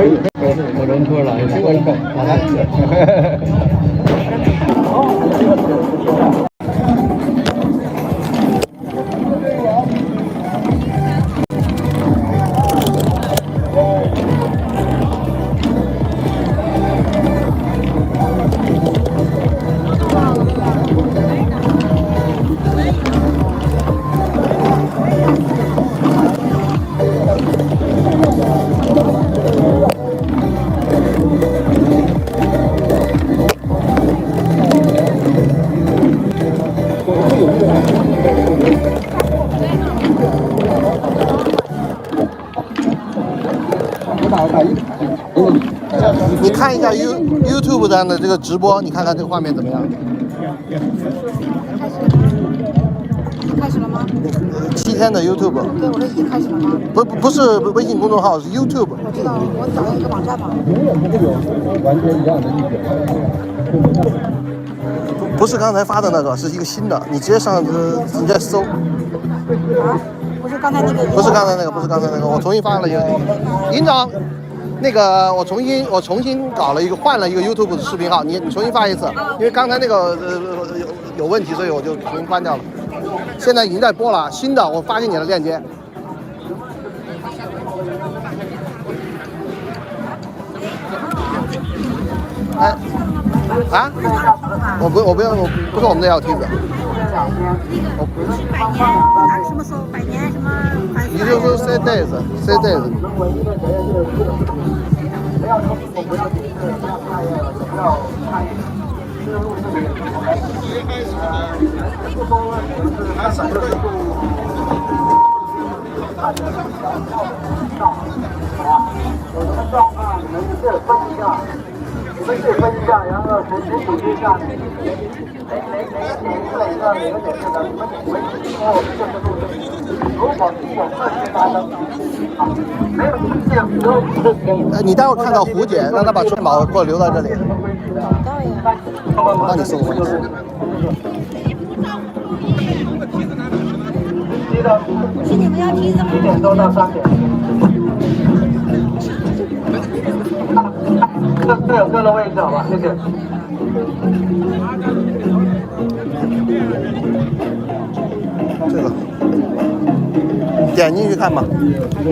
我认错了，好的。你看一下 YouTube 上的这个直播，你看看这个画面怎么样？开始了吗？7天的 YouTube。对，我说已经开始了吗？不是微信公众号，是 YouTube。我知道，我找到一个网站嘛。完全一样的意见。不是刚才发的那个，是一个新的，你直接上你再搜。啊？不是刚才那个。不是刚才那个，不是刚才那个，我重新发了一个。营长。那个我重新搞了一个换了一个 YouTube 的视频号，你重新发一次，因为刚才那个有问题，所以我就重新关掉了。现在已经在播了，新的我发给你的链接。哎，啊？我不要，我不是我们这条梯子。我不是百年，什么时候百年什么？你就说 C days。不要冲动，不要紧张，不要太不要太思路是零。不说就是还是对路。有什么状况你们是分一下，然后谁组织一下。哪个点是的，你们回去之后就是路径。如果是有这些发生，没有出现，你待会儿看到胡姐，让她把顺宝给我留到这里。帮你送过去。是你们要梯子吗？7点多到3点。各有各的位置，好吧？谢谢。这个点进去看吧。OK。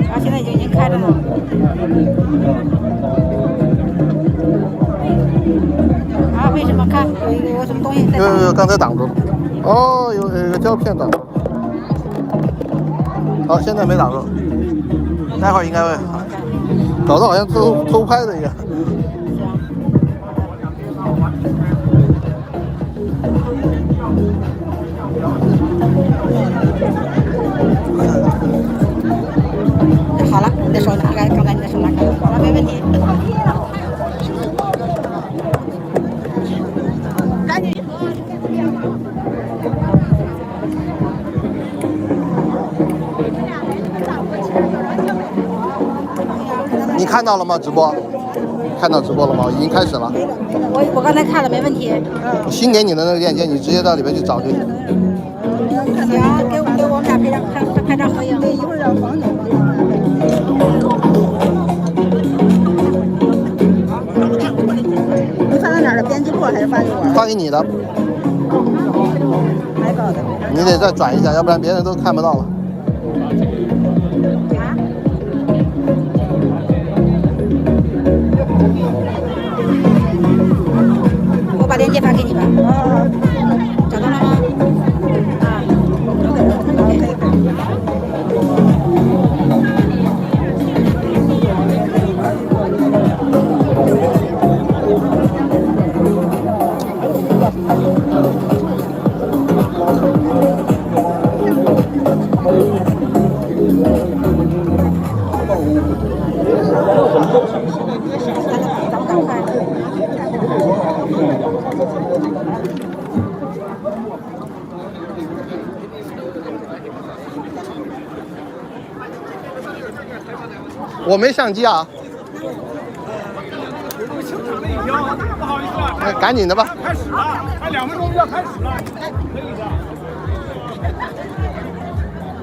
然后现在已经开着呢。啊？为什么看有什么东西在？有刚才挡住了。哦，有个胶片挡住。好，现在没挡住。待会儿应该会。搞得好像偷拍的一样。好了，你的手拿开，刚才你的手拿开，好了，没问题。赶紧。你看到了吗？直播？看到直播了吗？已经开始了。我刚才看了，没问题。我新给你的那个链接，你直接到里面去找就行。行，给我们俩拍张合影。对，一会儿让黄总帮忙。你发到哪儿的？编辑部还是发给我？发给你的。还搞的。你得再转一下，要不然别人都看不到了。我把链接发给你吧。找到了吗？啊，可以。我没相机啊。不好意思了，那赶紧的吧。开始了，还2分钟就要开始了，可以的。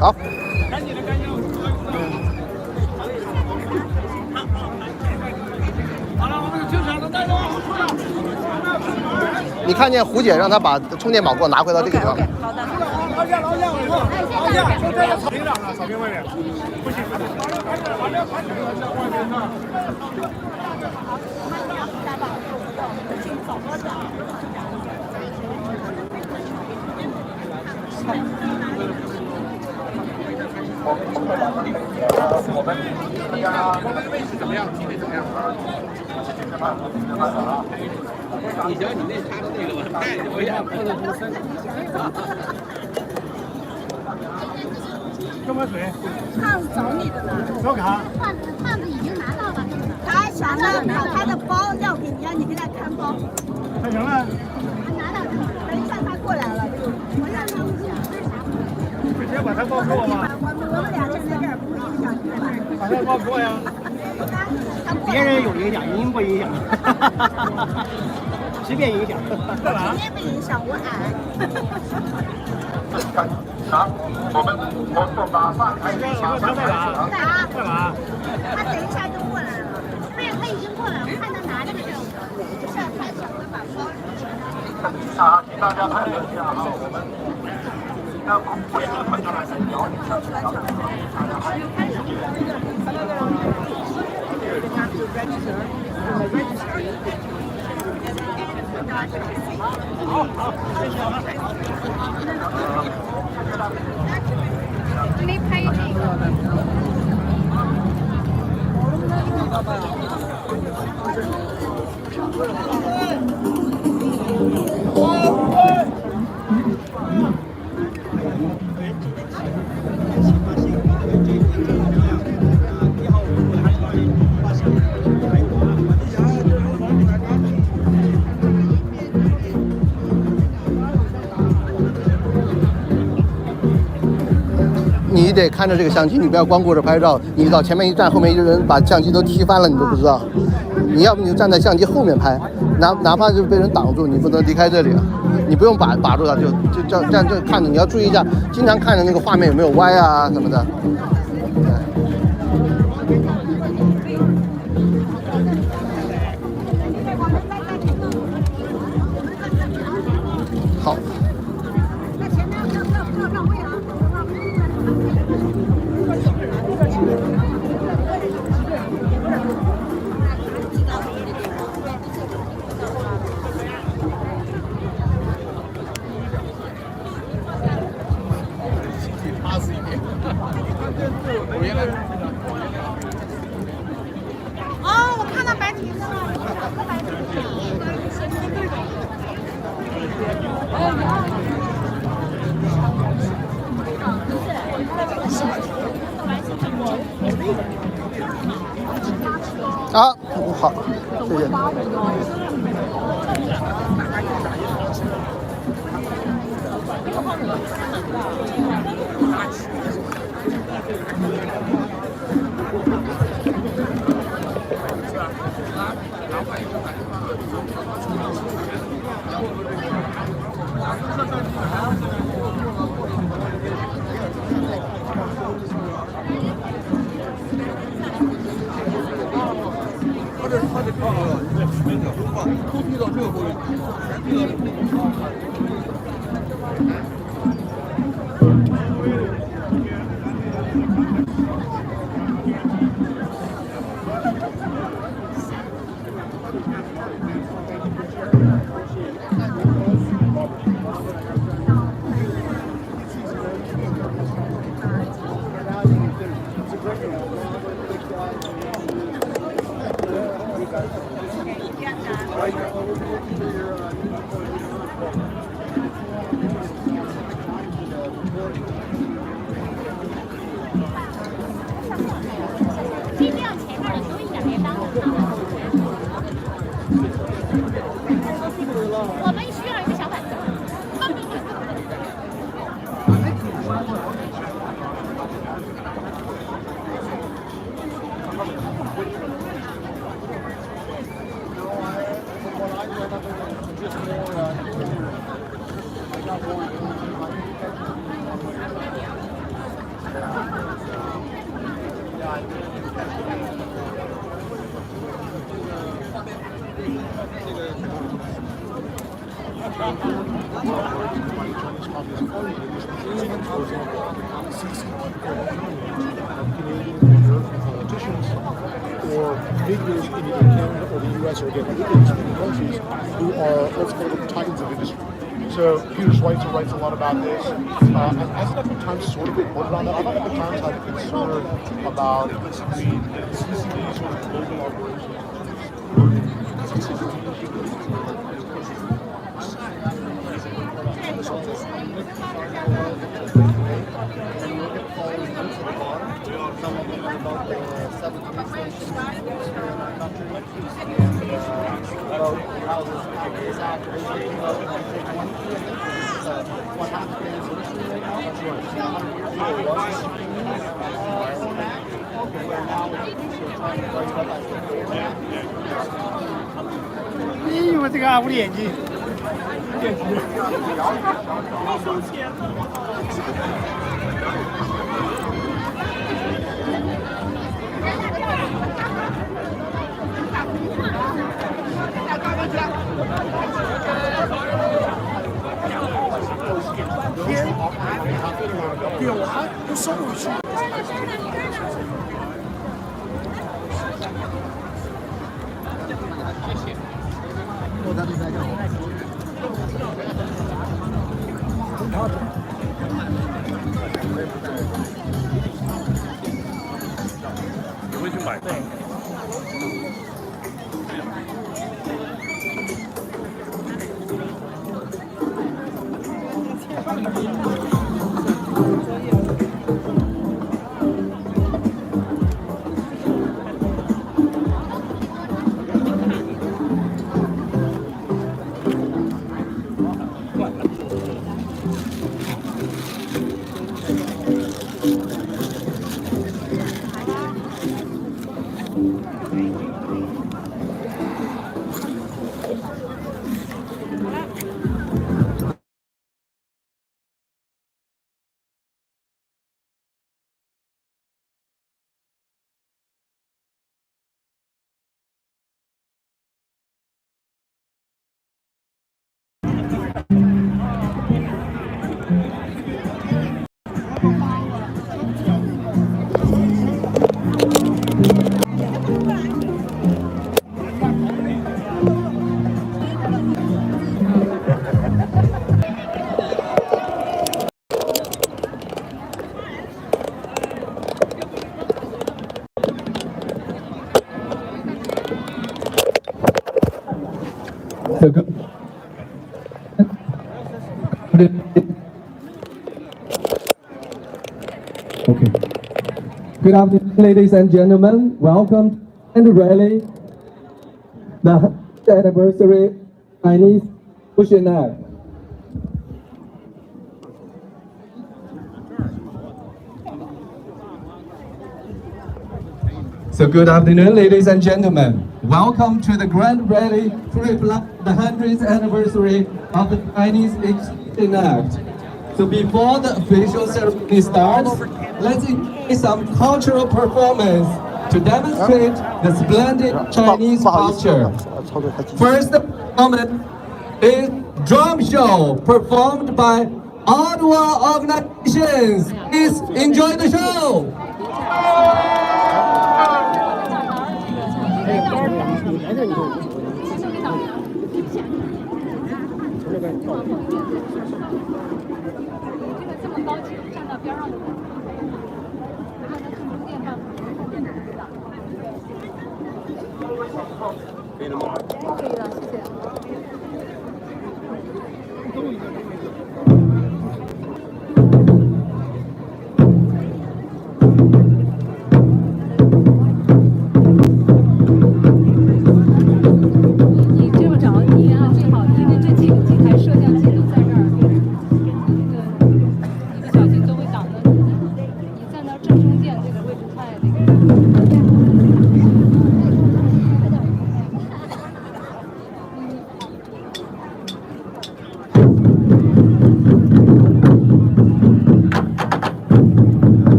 好。赶紧的，赶紧的。你看见胡姐让她把充电宝给我拿回到这个地方。OK， 好的。领导呢？扫屏外面。不行。我们的位置怎么样？体位怎么样？你瞧你那插的那个，我带着我也不能出声。喝碗水。胖子找你的呢。找卡。胖子已经拿到了。他还想着把他的包要给你，让你给他看包。他行了。拿到了，等一下他过来了，我让他们讲。直接把他包给我吧。我们俩站在这儿不会影响你。把他包给我呀。别人有影响，您不影响，随便影响。干嘛？今天不影响，我矮。我说把饭开始他在哪？在哪？他等一下就过来了。对，他已经过来了，我看他拿着呢。不是，他想着把包。请大家看一下啊，我们那不是很多人聊你上去了。没拍这个。你得看着这个相机，你不要光顾着拍照。你到前面一站，后面一个人把相机都踢翻了，你都不知道。你要不你就站在相机后面拍，哪怕就被人挡住，你不能离开这里啊。你不用把住它，就这样就看着。你要注意一下，经常看着那个画面有没有歪啊什么的。好。哦，我看到白旗子了。啊，好，谢谢。尽量前面的多一点，别耽误他。我们需要一个小板凳。or figures in either Canada or the U.S. or again other English-speaking countries who are, let's call them, titans of industry. So Peter Schweitzer writes a lot about this. As an Epoch Times sort of reported on that, I thought Epoch Times had a concern about the CCP sort of global operations. Eh,我这个我的眼睛。表还不收回去。你会去买？对。Okay. Good afternoon, ladies and gentlemen. Welcome to the rally, the anniversary Chinese Fusion Act. So good afternoon, ladies and gentlemen. Welcome to the grand rally to reflect the 100th anniversary of the Chinese Fusion Act. So before the official ceremony starts, let's enjoy some cultural performance to demonstrate the splendid Chinese culture. First performance is drum show performed by Ottawa organizations. Please enjoy the show.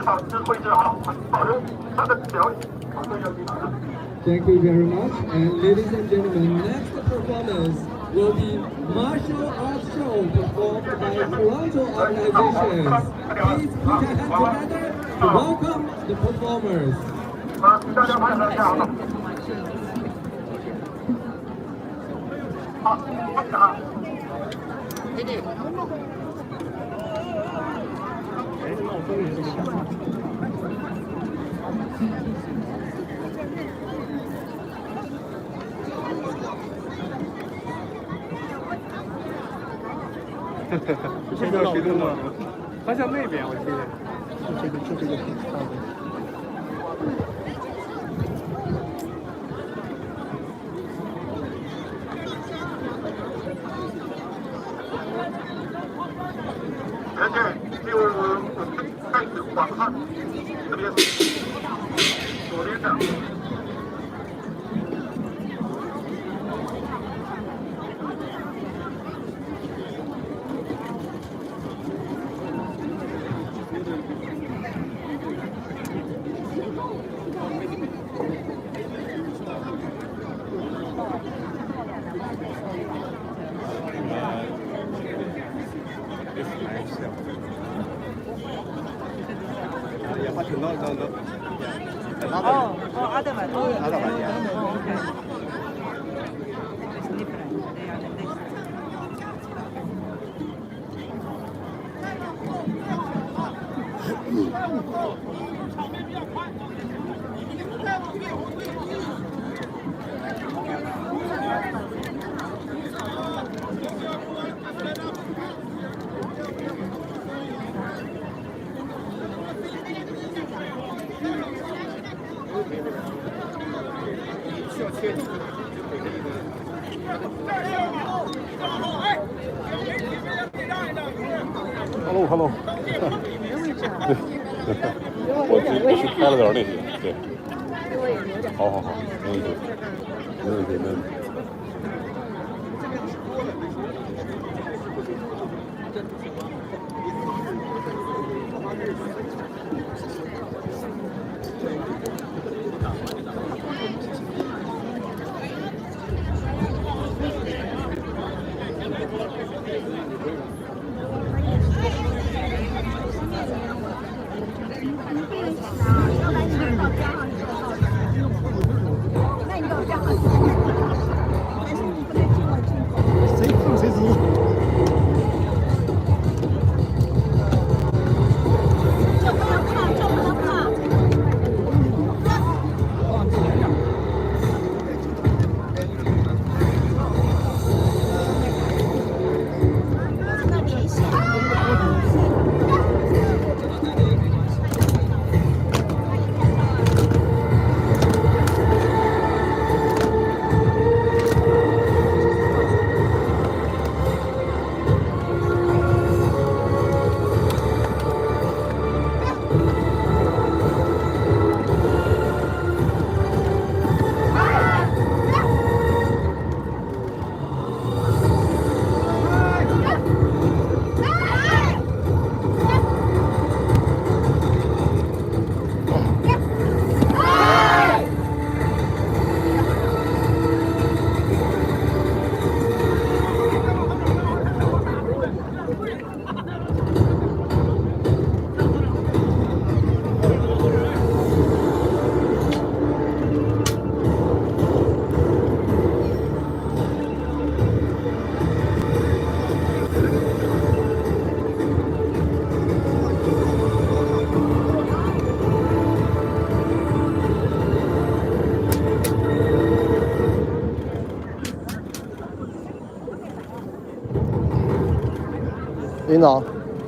导师会者好，保留他的表演。Thank you very much. And ladies and gentlemen, next performance will be martial arts show performed by Toronto organizations. Please put your hands together to welcome the performers. 请大家拍手一下好。好，拍手啊！给你。现在谁动了？他向那边，我记得。就这个而且就开始广汉，特别是左边的。other one. Other one, yeah. Okay. It's different. They are like this. Hello。我去拍了点那些，对。好，没问题。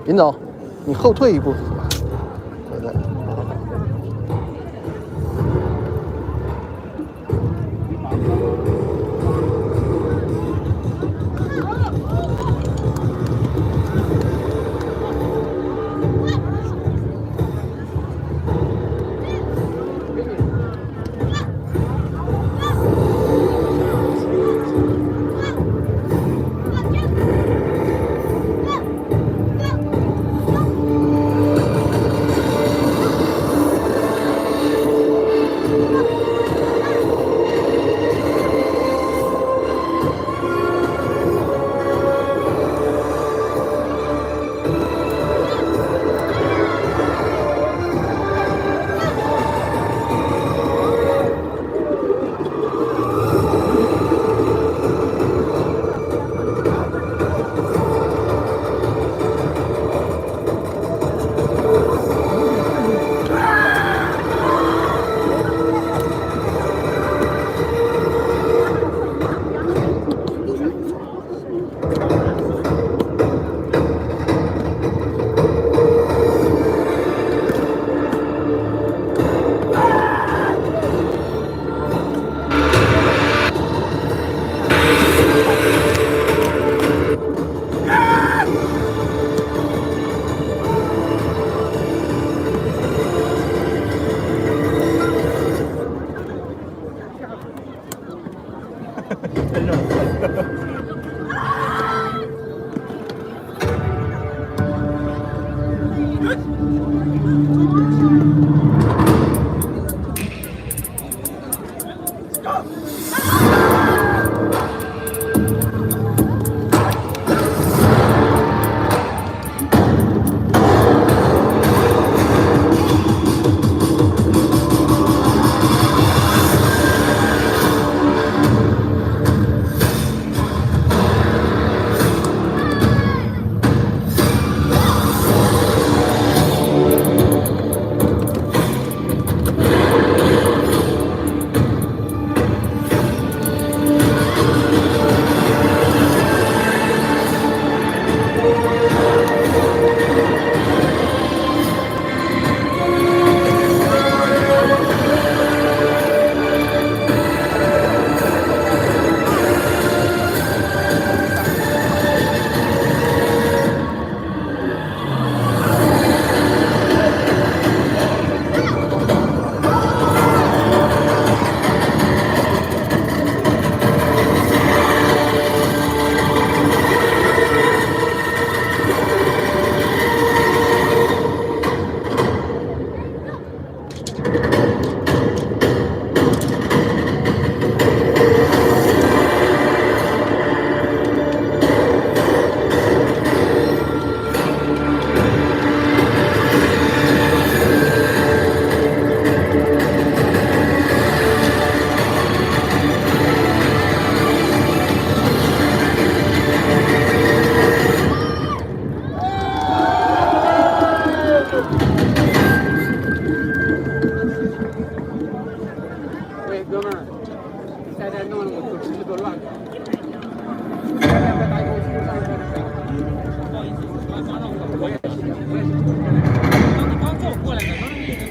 林总，你后退一步。对对。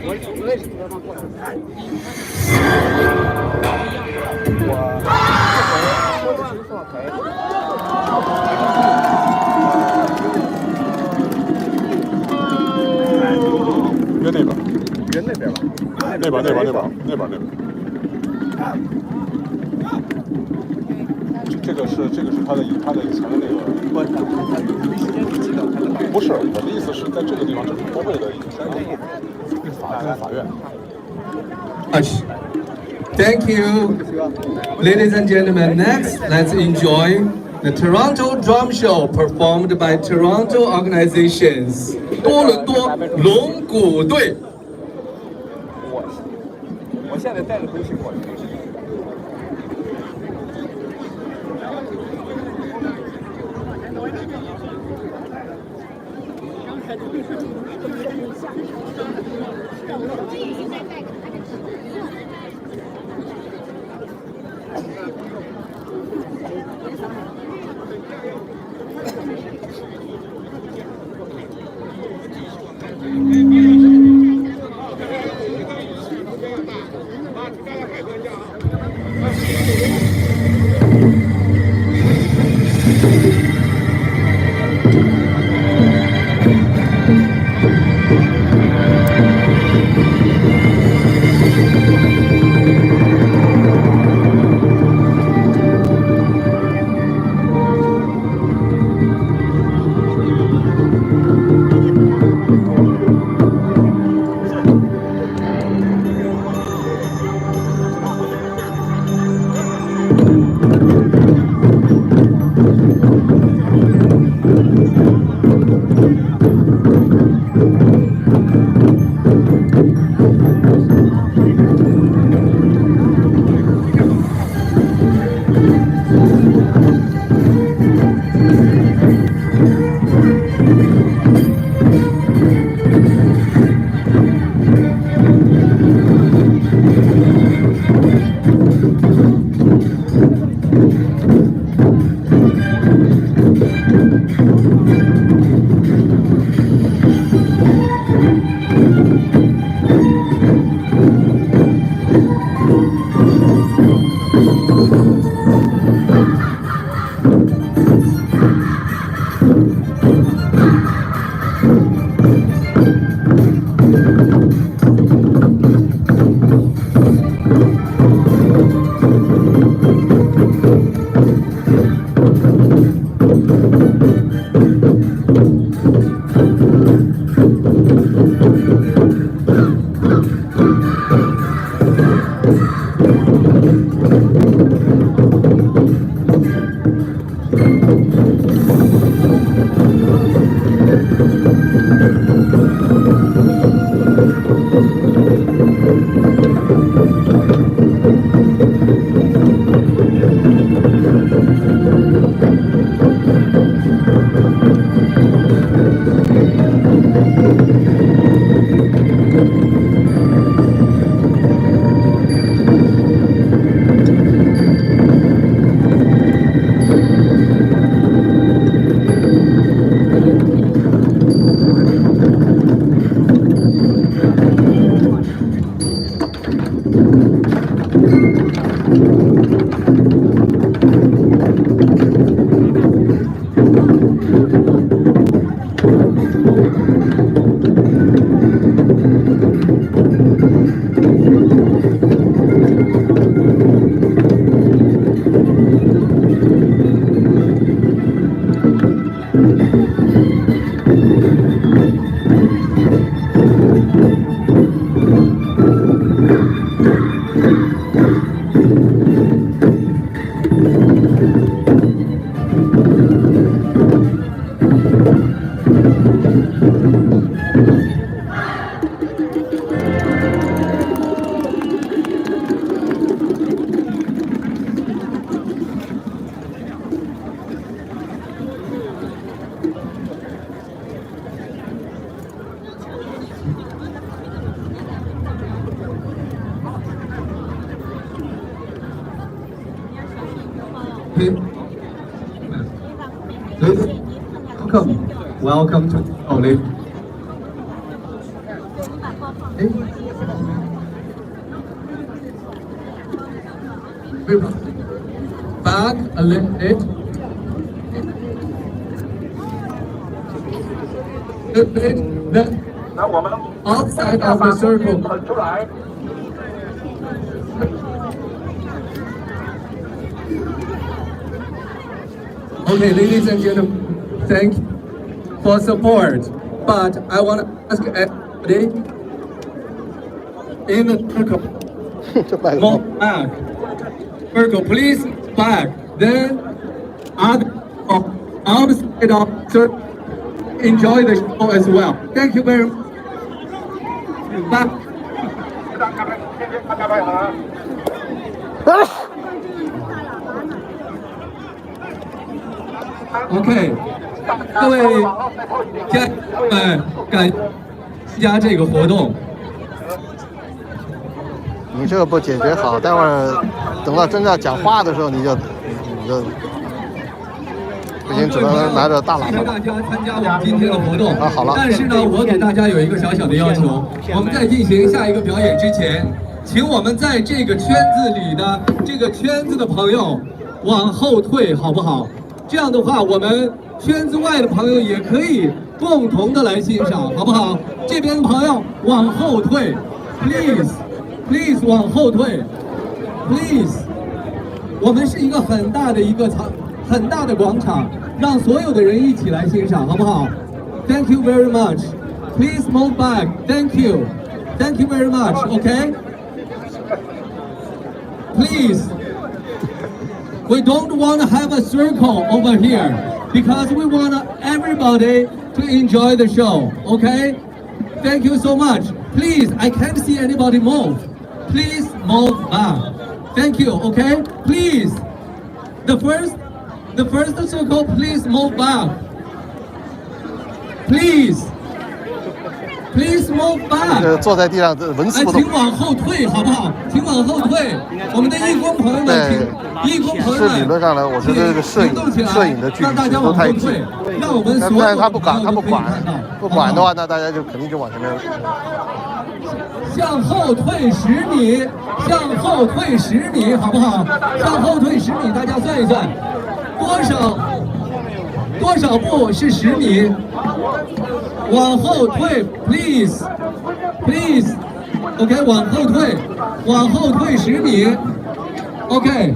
约那边，约那边吧，那边。这个是他的以前的那个。不是，我的意思是在这个地方，这是国会的以前的法院。Thank you, ladies and gentlemen. Next, let's enjoy the Toronto Drum Show performed by Toronto organizations. 多伦多龙鼓队。我现在带着东西过来。Welcome to Oli. Back a little bit. Then 那我们 outside of the circle. 喷出来。 Okay, ladies and gentlemen, thank you for support. But I want to ask everybody in the circle, 这摆个 move back. Circle, please back. Then other outside of circle, enjoy the show as well. Thank you very much. Back. 大家配合。 OK， 各位家人们，感参加这个活动。你这个不解决好，待会儿等到真正讲话的时候，你就不行，只能拿着大喇谢谢叭。大家参加我们今天的活动。啊，好了。但是呢，我给大家有一个小小的要求，我们在进行下一个表演之前，请我们在这个圈子里的这个圈子的朋友往后退，好不好？这样的话，我们圈子外的朋友也可以共同的来欣赏，好不好？这边的朋友往后退 ，please 往后退 ，please。我们是一个很大的广场，让所有的人一起来欣赏，好不好 ？Thank you very much. Please move back. Thank you. Thank you very much. Okay. Please. We don't want to have a circle over here because we want everybody to enjoy the show. Okay? Thank you so much. Please, I can't see anybody move. Please move back. Thank you. Okay? Please, the first circle, please move back. Please move back. 坐在地上纹丝不动。请往后退，好不好？请往后退。我们的义工朋友们，请义工朋友们，是理论上来，我觉得这个摄影的距离都太近。让我们所有但他不管的话，那大家就肯定就往前面。向后退10米，向后退10米，好不好？向后退10米，大家算一算，多少步是10米？往后退 ，please， OK， 往后退10米 ，OK，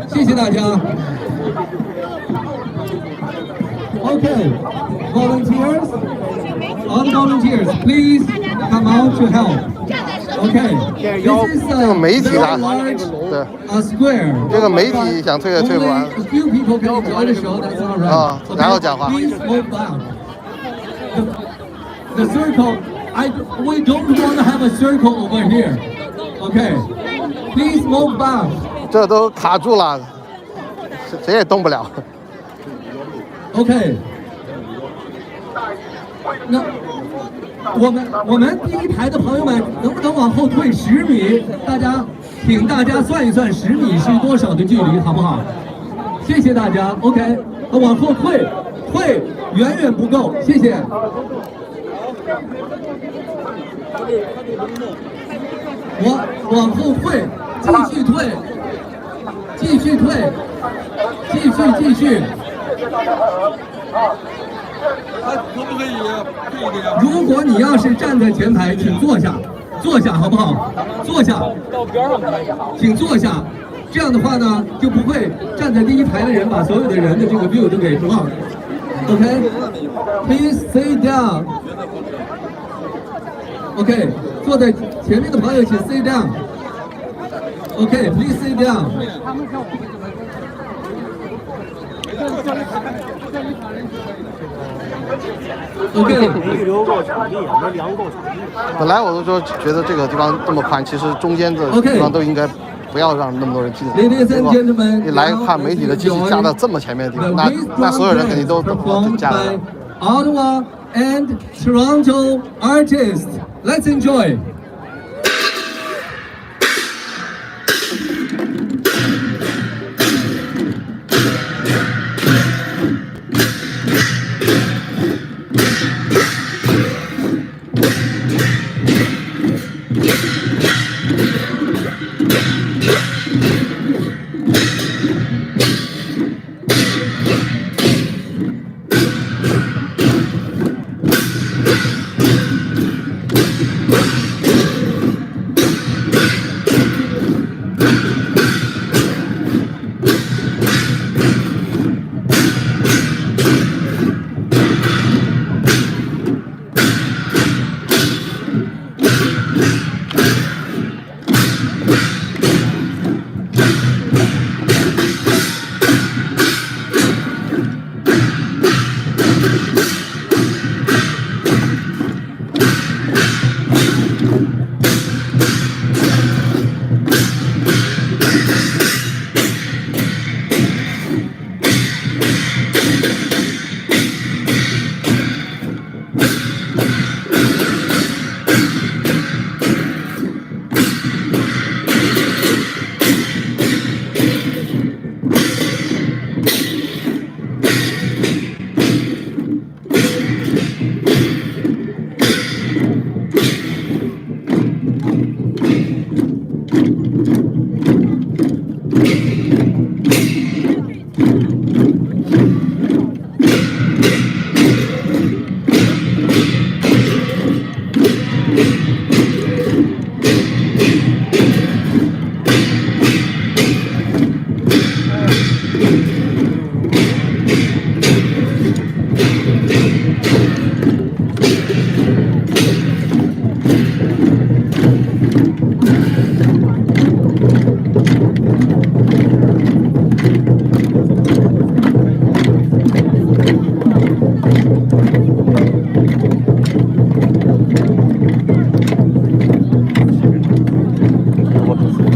谢谢大家。OK， volunteers， all volunteers please come out to help。OK， this is a very large square。这个媒体想退也退不完。A few people can enjoy the show, that's all right。啊，然后讲话。 Please move back. The circle, we don't want to have a circle over here. Okay, please move back. 这都卡住了，谁也动不了。OK， 那我们第一排的朋友们，能不能往后退10米？请大家算一算10米是多少的距离，好不好？谢谢大家。OK， 往后退远远不够，谢谢。我往后退，继续退。如果你要是站在前排，请坐下好不好？坐下，请坐下。这样的话呢，就不会站在第一排的人把所有的人的这个 view 都给忘了。OK， please sit down。OK， 坐在前面的朋友请 sit down。OK， please sit down。OK， 没留够场地，没量够场地。本来我都说觉得这个地方这么宽，其实中间的地方都应该不要让那么多人进来。结果你来看媒体的机器加到这么前面的地方，那所有人肯定都加来了。Ottawa and Toronto artists, let's enjoy.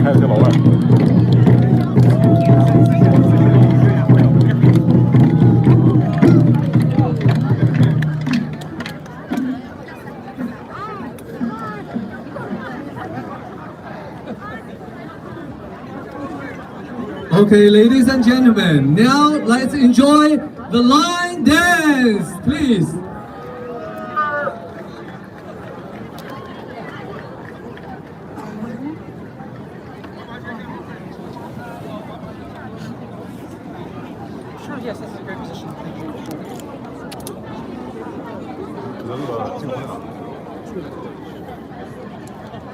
还有些老外。Okay, ladies and gentlemen, now let's enjoy the line dance, please. Sure, yes, this is a great position. Thank you. 那个镜头哪？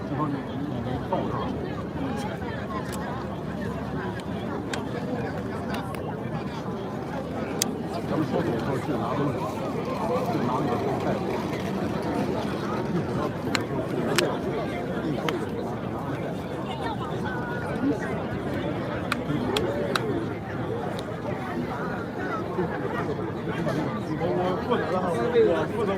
镜头你放我这儿。咱们说走的时候去拿东西，就拿那个袋子。一会儿要走的时候去拿袋子，一喝水拿那袋子。我负责的话，我负责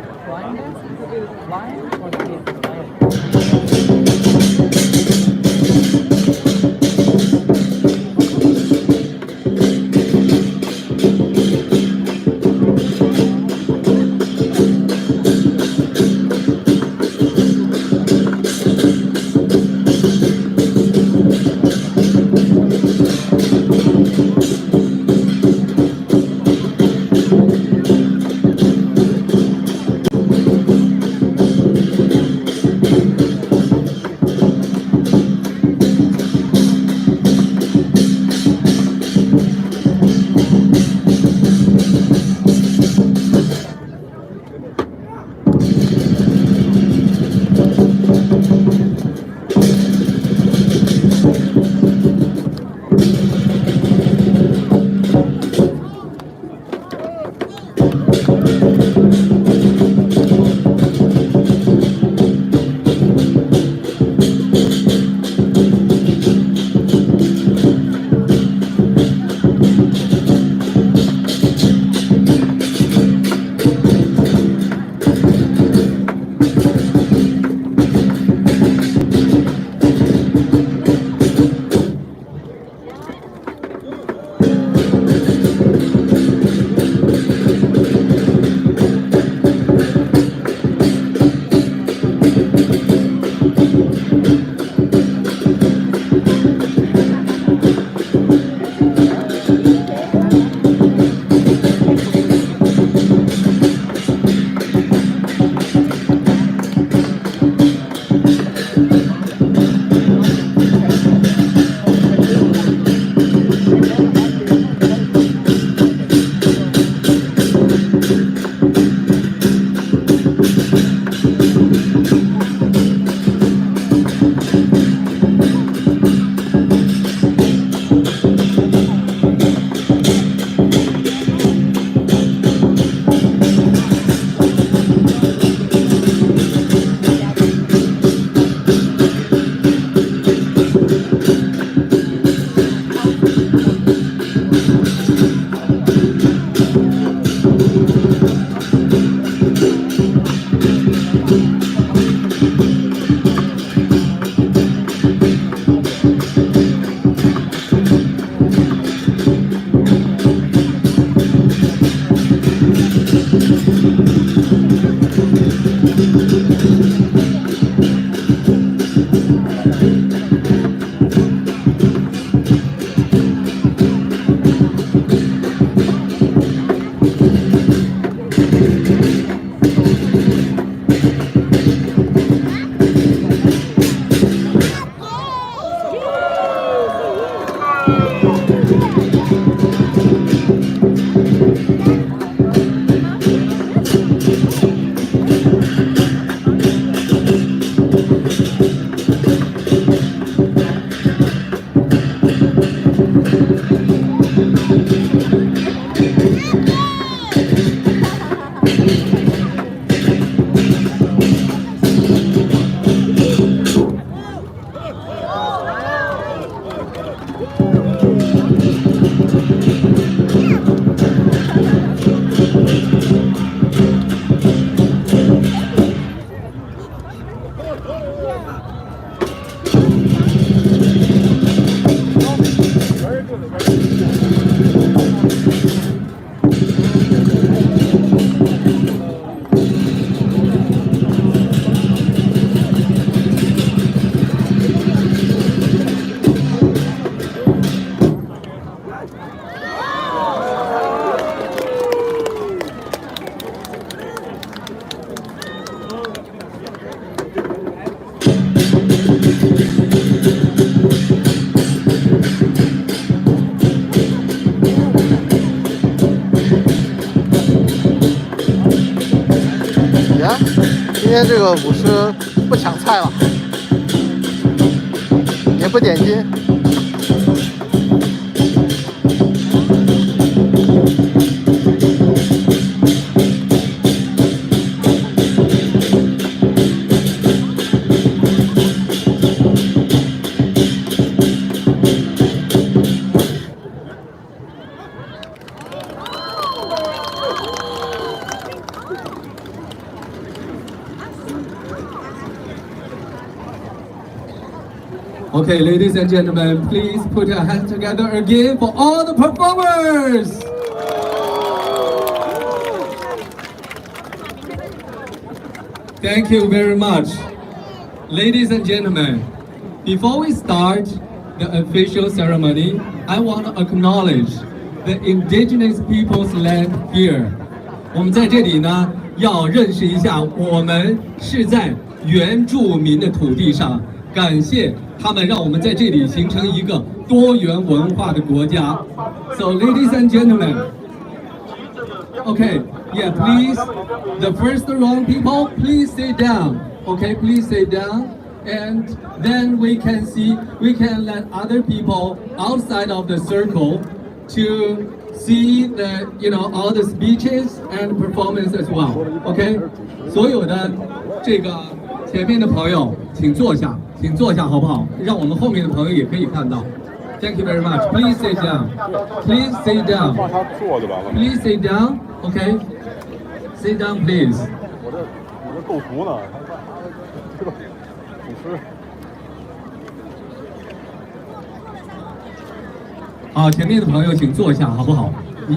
天这个舞狮不抢菜了，也不点金。Okay, ladies and gentlemen, please put your hands together again for all the performers. Thank you very much. Ladies and gentlemen, before we start the official ceremony, I want to acknowledge the indigenous people's land here. 我们在这里呢，要认识一下，我们是在原住民的土地上，感谢他们让我们在这里形成一个多元文化的国家。So, ladies and gentlemen, okay, yeah, please, the first round people, please sit down. Okay, please sit down, and then we can let other people outside of the circle to see the, all the speeches and performance as well. Okay, 所有的这个前面的朋友，请坐下。请坐下好不好？让我们后面的朋友也可以看到。Thank you very much. Please sit down. Please sit down. Please sit down. Okay. Sit down, please. 我这构图呢，这个主持。好，前面的朋友请坐下好不好？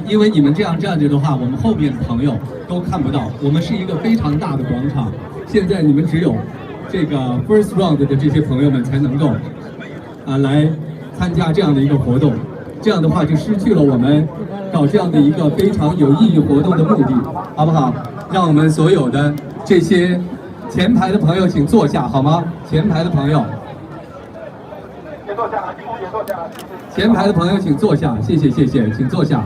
因为你们这样站着的话，我们后面的朋友都看不到。我们是一个非常大的广场，现在你们只有这个 first round 的这些朋友们才能够来参加这样的一个活动，这样的话就失去了我们搞这样的一个非常有意义活动的目的，好不好？让我们所有的这些前排的朋友请坐下好吗？前排的朋友，前排的朋友请坐下，谢谢，请坐下。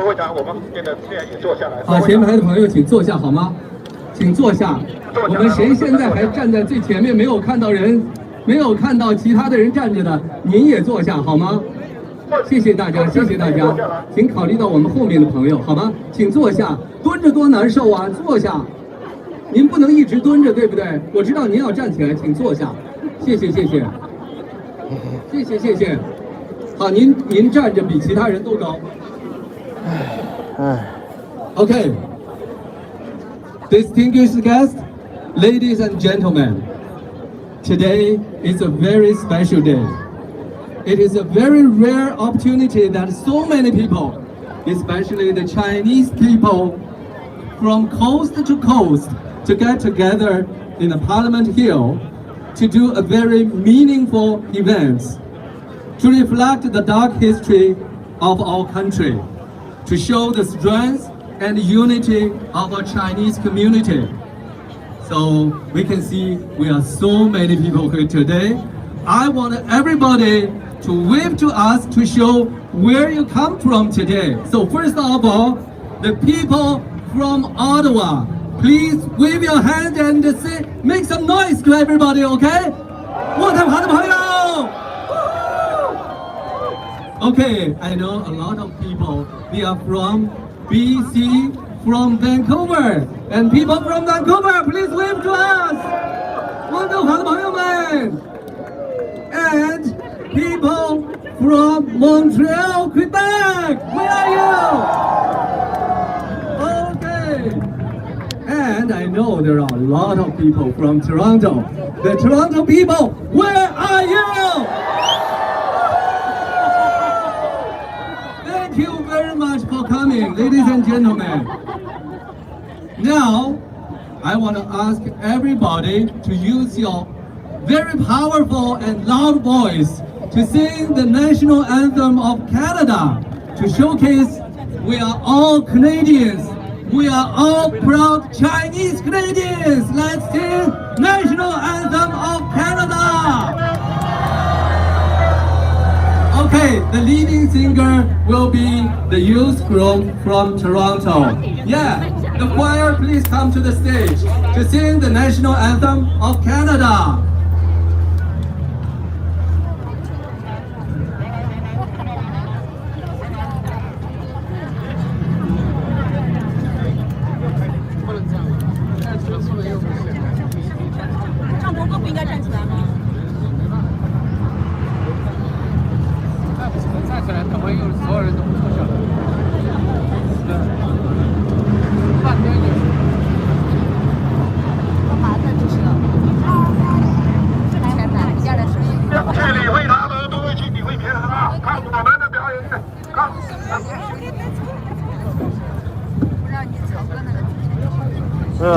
会长，我们现在也坐下来。好，前排的朋友请坐下好吗？请坐下。我们谁现在还站在最前面没有看到人，没有看到其他的人站着的，您也坐下好吗？谢谢大家，请考虑到我们后面的朋友好吗？请坐下，蹲着多难受啊，坐下。您不能一直蹲着，对不对？我知道您要站起来，请坐下。谢谢。好，您站着比其他人都高。Okay. Distinguished guests, ladies and gentlemen, today is a very special day. It is a very rare opportunity that so many people, especially the Chinese people from coast to coast, to get together in the Parliament Hill to do a very meaningful event, to reflect the dark history of our country, to show the strength and unity of our Chinese community. So we can see we are so many people here today. I want everybody to wave to us to show where you come from today. So first of all, the people from Ottawa, please wave your hand and say, make some noise to everybody, okay? 渥太华的朋友。Okay, I know a lot of people, they are from BC, from Vancouver. And people from Vancouver, please wave to us. 温哥华的朋友们。And people from Montreal, Quebec, where are you? Okay. And I know there are a lot of people from Toronto. The Toronto people, where are you? Thank you very much for coming, ladies and gentlemen. Now, I want to ask everybody to use your very powerful and loud voice to sing the national anthem of Canada to showcase we are all Canadians. We are all proud Chinese Canadians. Let's sing national anthem of Canada. Okay, the leading singer will be the youth group from Toronto. Yeah, the choir, please come to the stage to sing the national anthem of Canada.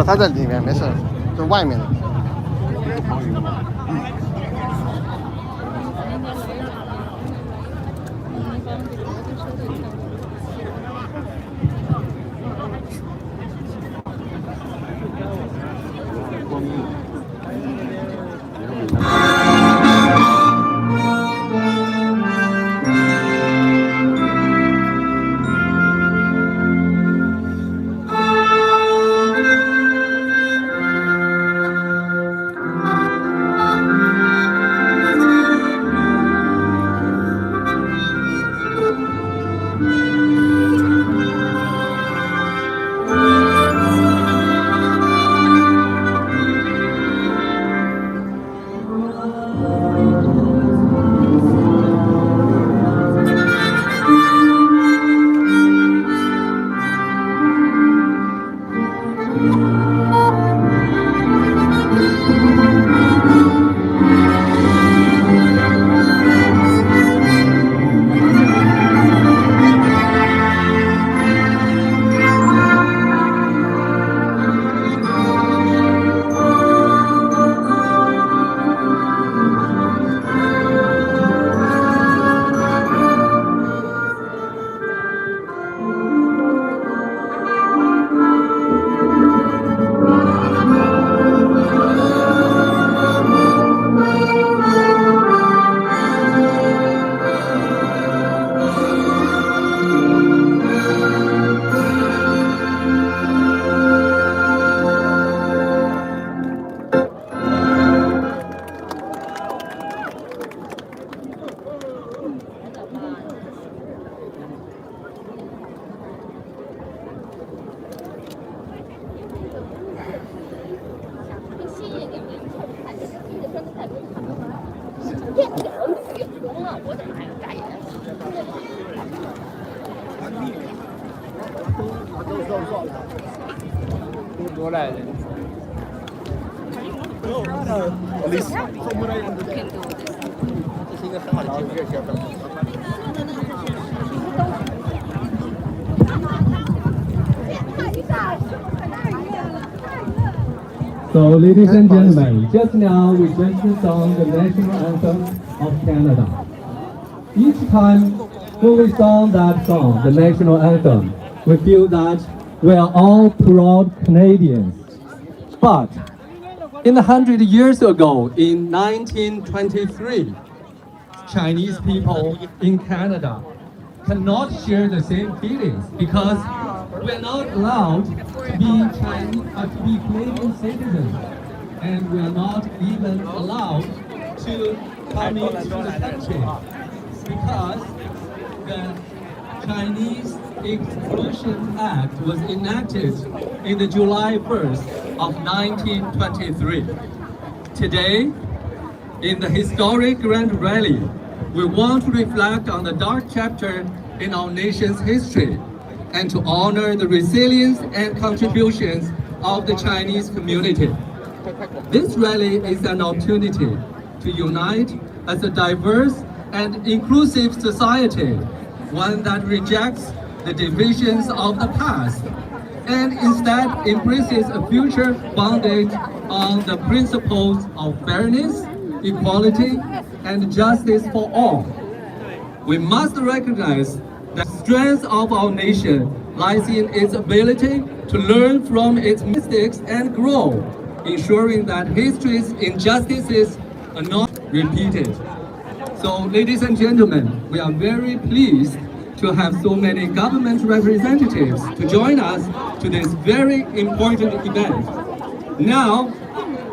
他在里面没事，就外面的。多来的。这是一个很好的机会。So, ladies and gentlemen, just now we just sung the national anthem of Canada. Each time when we sing that song, the national anthem, we feel that we are all proud Canadians. But in 100 years ago, in 1923, Chinese people in Canada cannot share the same feelings because we're not allowed to be Chinese, to be Canadian citizens, and we're not even allowed to come into the country because the Chinese Exclusion Act was enacted in the July 1st of 1923. Today, in the historic Grand Rally, we want to reflect on the dark chapter in our nation's history and to honor the resilience and contributions of the Chinese community. This rally is an opportunity to unite as a diverse and inclusive society, one that rejects the divisions of the past and instead embraces a future founded on the principles of fairness, equality, and justice for all. We must recognize the strength of our nation lies in its ability to learn from its mistakes and grow, ensuring that history's injustices are not repeated. So, ladies and gentlemen, we are very pleased to have so many government representatives to join us to this very important event. Now,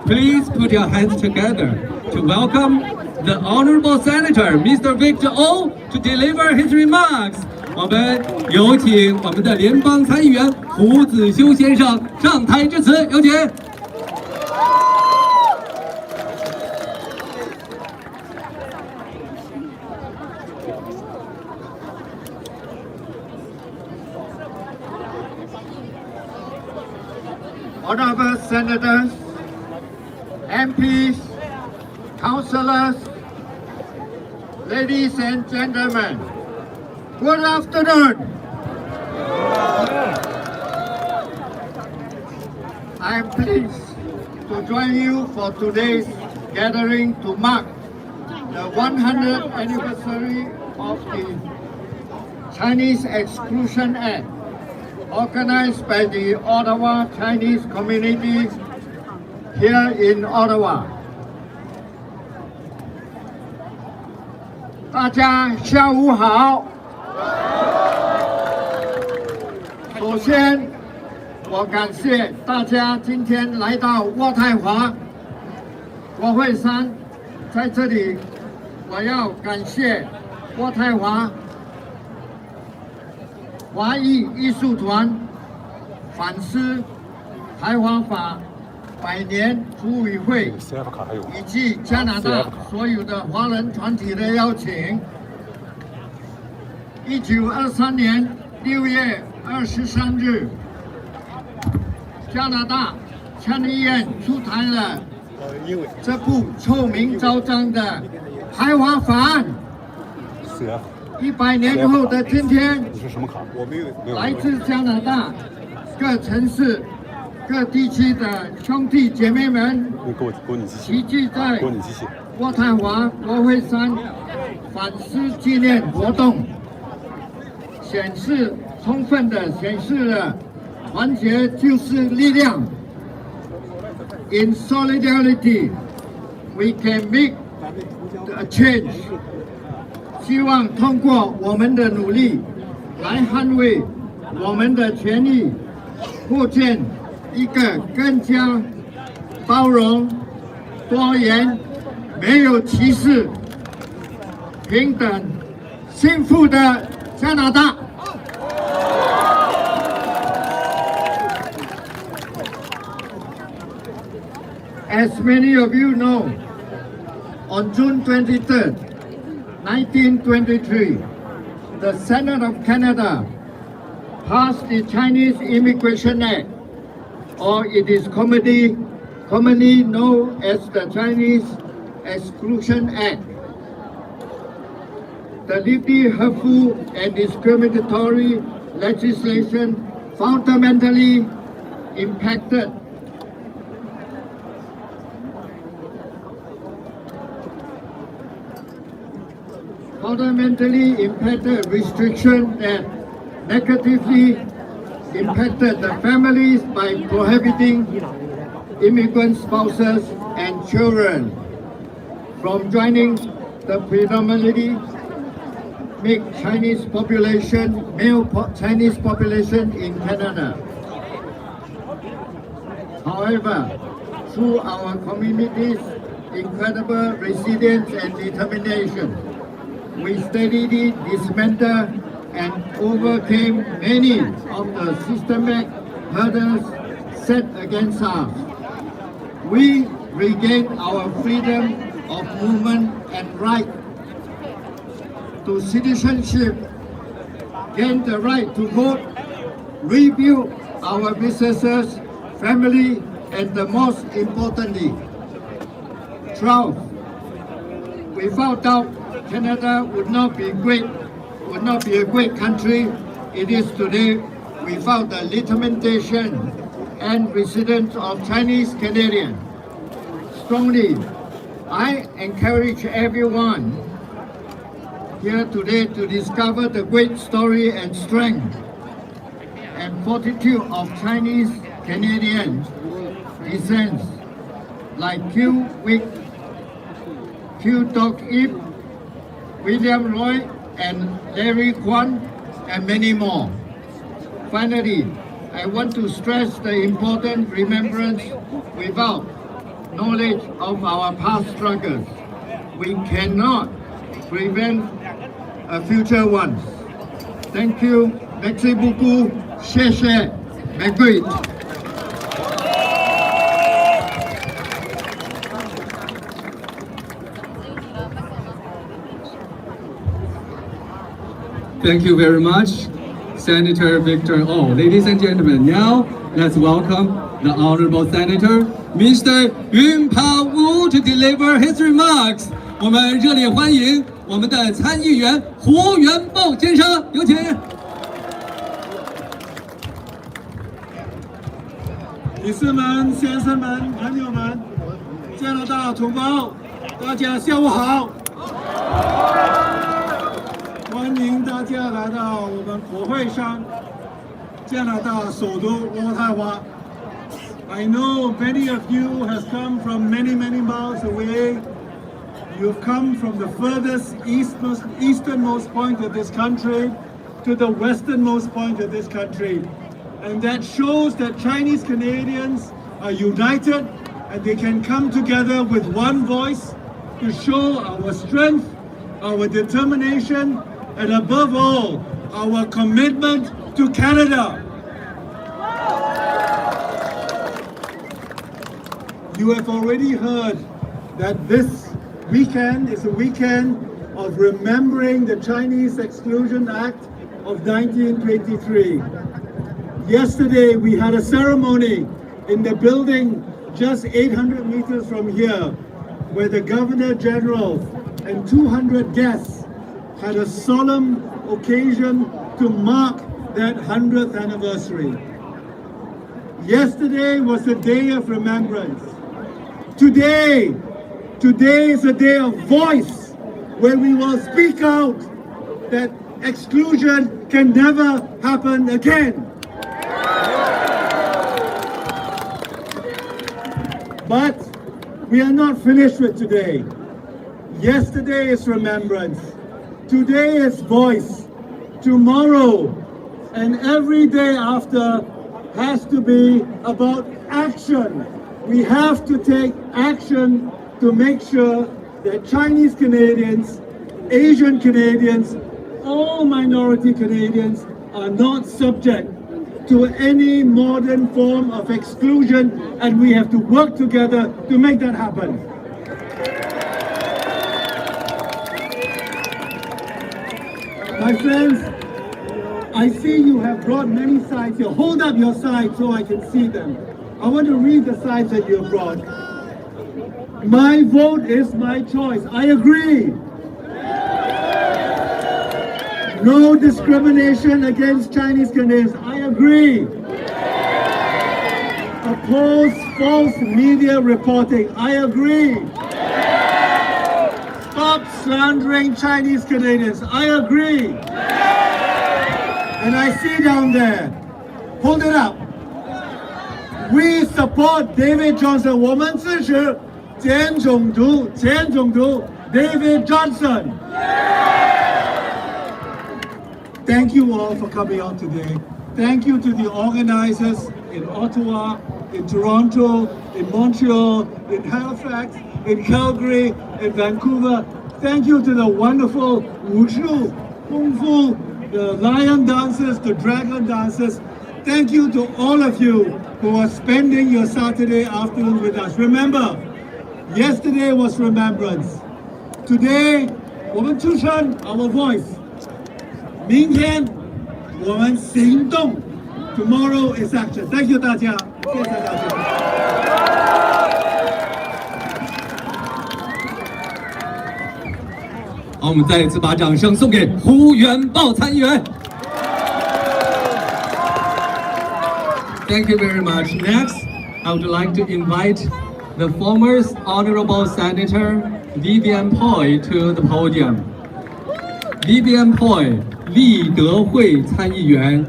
please put your hands together to welcome the Honorable Senator, Mr. Victor O, to deliver his remarks. 我们有请我们的联邦参议员胡子修先生上台致辞，有请。Honorable Senators, MPs, Councillors, ladies and gentlemen, good afternoon. I am pleased to join you for today's gathering to mark the 100th anniversary of the Chinese Exclusion Act, organized by the Ottawa Chinese community here in Ottawa. 大家下午好。首先，我感谢大家今天来到渥太华国会山，在这里，我要感谢渥太华华裔艺术团反思排华法百年主委会以及加拿大所有的华人团体的邀请。1923年6月23日，加拿大参议院出台了这部臭名昭彰的排华法案。100年后的今天，来自加拿大各城市、各地区的兄弟姐妹们齐聚在渥太华国会山反思纪念活动，充分的显示了团结就是力量。In solidarity, we can make a change. 希望通过我们的努力来捍卫我们的权益，构建一个更加包容、多元、没有歧视、平等、幸福的加拿大。As many of you know, on June 23rd, 1923, the Senate of Canada passed the Chinese Immigration Act, or it is commonly known as the Chinese Exclusion Act. The deeply hurtful and discriminatory legislation fundamentally impacted restriction that negatively impacted the families by prohibiting immigrant spouses and children from joining the predominantly male Chinese population in Canada. However, through our community's incredible resilience and determination, we steadily dismantled and overcame many of the systemic hurdles set against us. We regained our freedom of movement and right to citizenship, gained the right to vote, rebuilt our businesses, family, and the most importantly, trust. Without doubt, Canada would not be a great country it is today without the determination and resilience of Chinese Canadians. Strongly, I encourage everyone here today to discover the great story and strength and fortitude of Chinese Canadian descent like Q Wick, Q Dok Ip, William Roy, and Larry Kwan, and many more. Finally, I want to stress the important remembrance without knowledge of our past struggles. We cannot prevent future ones. Thank you. Merci beaucoup. 谢谢。Magritte. Thank you very much, Senator Victor O. Ladies and gentlemen, now let's welcome the Honorable Senator, Mr. Yun Pa Wu, to deliver his remarks. 我们热烈欢迎我们的参议员胡元豹先生，有请。女士们、先生们、朋友们，加拿大同胞，大家下午好！欢迎大家来到我们国会山，加拿大首都渥太华。I know many of you has come from many miles away. You've come from the furthest easternmost point of this country to the westernmost point of this country. And that shows that Chinese Canadians are united and they can come together with one voice to show our strength, our determination, and above all, our commitment to Canada. You have already heard that this weekend is a weekend of remembering the Chinese Exclusion Act of 1923. Yesterday we had a ceremony in the building just 800 meters from here where the Governor General and 200 guests had a solemn occasion to mark that 100th anniversary. Yesterday was a day of remembrance. Today is a day of voice where we will speak out that exclusion can never happen again. But we are not finished with today. Yesterday is remembrance. Today is voice. Tomorrow and every day after has to be about action. We have to take action to make sure that Chinese Canadians, Asian Canadians, all minority Canadians are not subject to any modern form of exclusion, and we have to work together to make that happen. My friends, I see you have brought many signs here. Hold up your signs so I can see them. I want to read the signs that you have brought. My vote is my choice. I agree. No discrimination against Chinese Canadians. I agree. Oppose false media reporting. I agree. Stop slandering Chinese Canadians. I agree. And I see down there. Hold it up. We support David Johnson. 我们支持前总督 David Johnson. Thank you all for coming out today. Thank you to the organizers in Ottawa, in Toronto, in Montreal, in Halifax, in Calgary, in Vancouver. Thank you to the wonderful Wushu, Kung Fu, the lion dancers, the dragon dancers. Thank you to all of you who are spending your Saturday afternoon with us. Remember, yesterday was remembrance. Today, 我们出声 our voice. 明天我们行动 Tomorrow is action. Thank you 大家，谢谢大家。好，我们再一次把掌声送给胡元豹参议员。Thank you very much. Next, I would like to invite the former Honorable Senator Vivian Poi to the podium. Vivian Poi, 立德会参议员.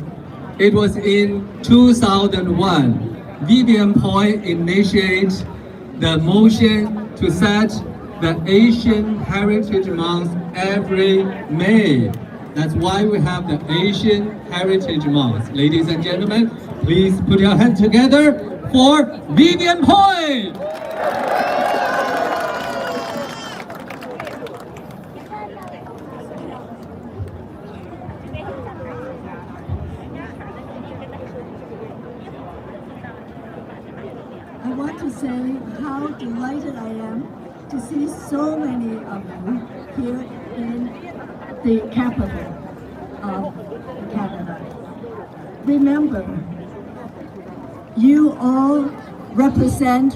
It was in 2001. Vivian Poi initiated the motion to set the Asian Heritage Month every May. That's why we have the Asian Heritage Month. Ladies and gentlemen, please put your hands together for Vivian Poi! I want to say how delighted I am to see so many of you here in the capital of Canada. Remember, you all represent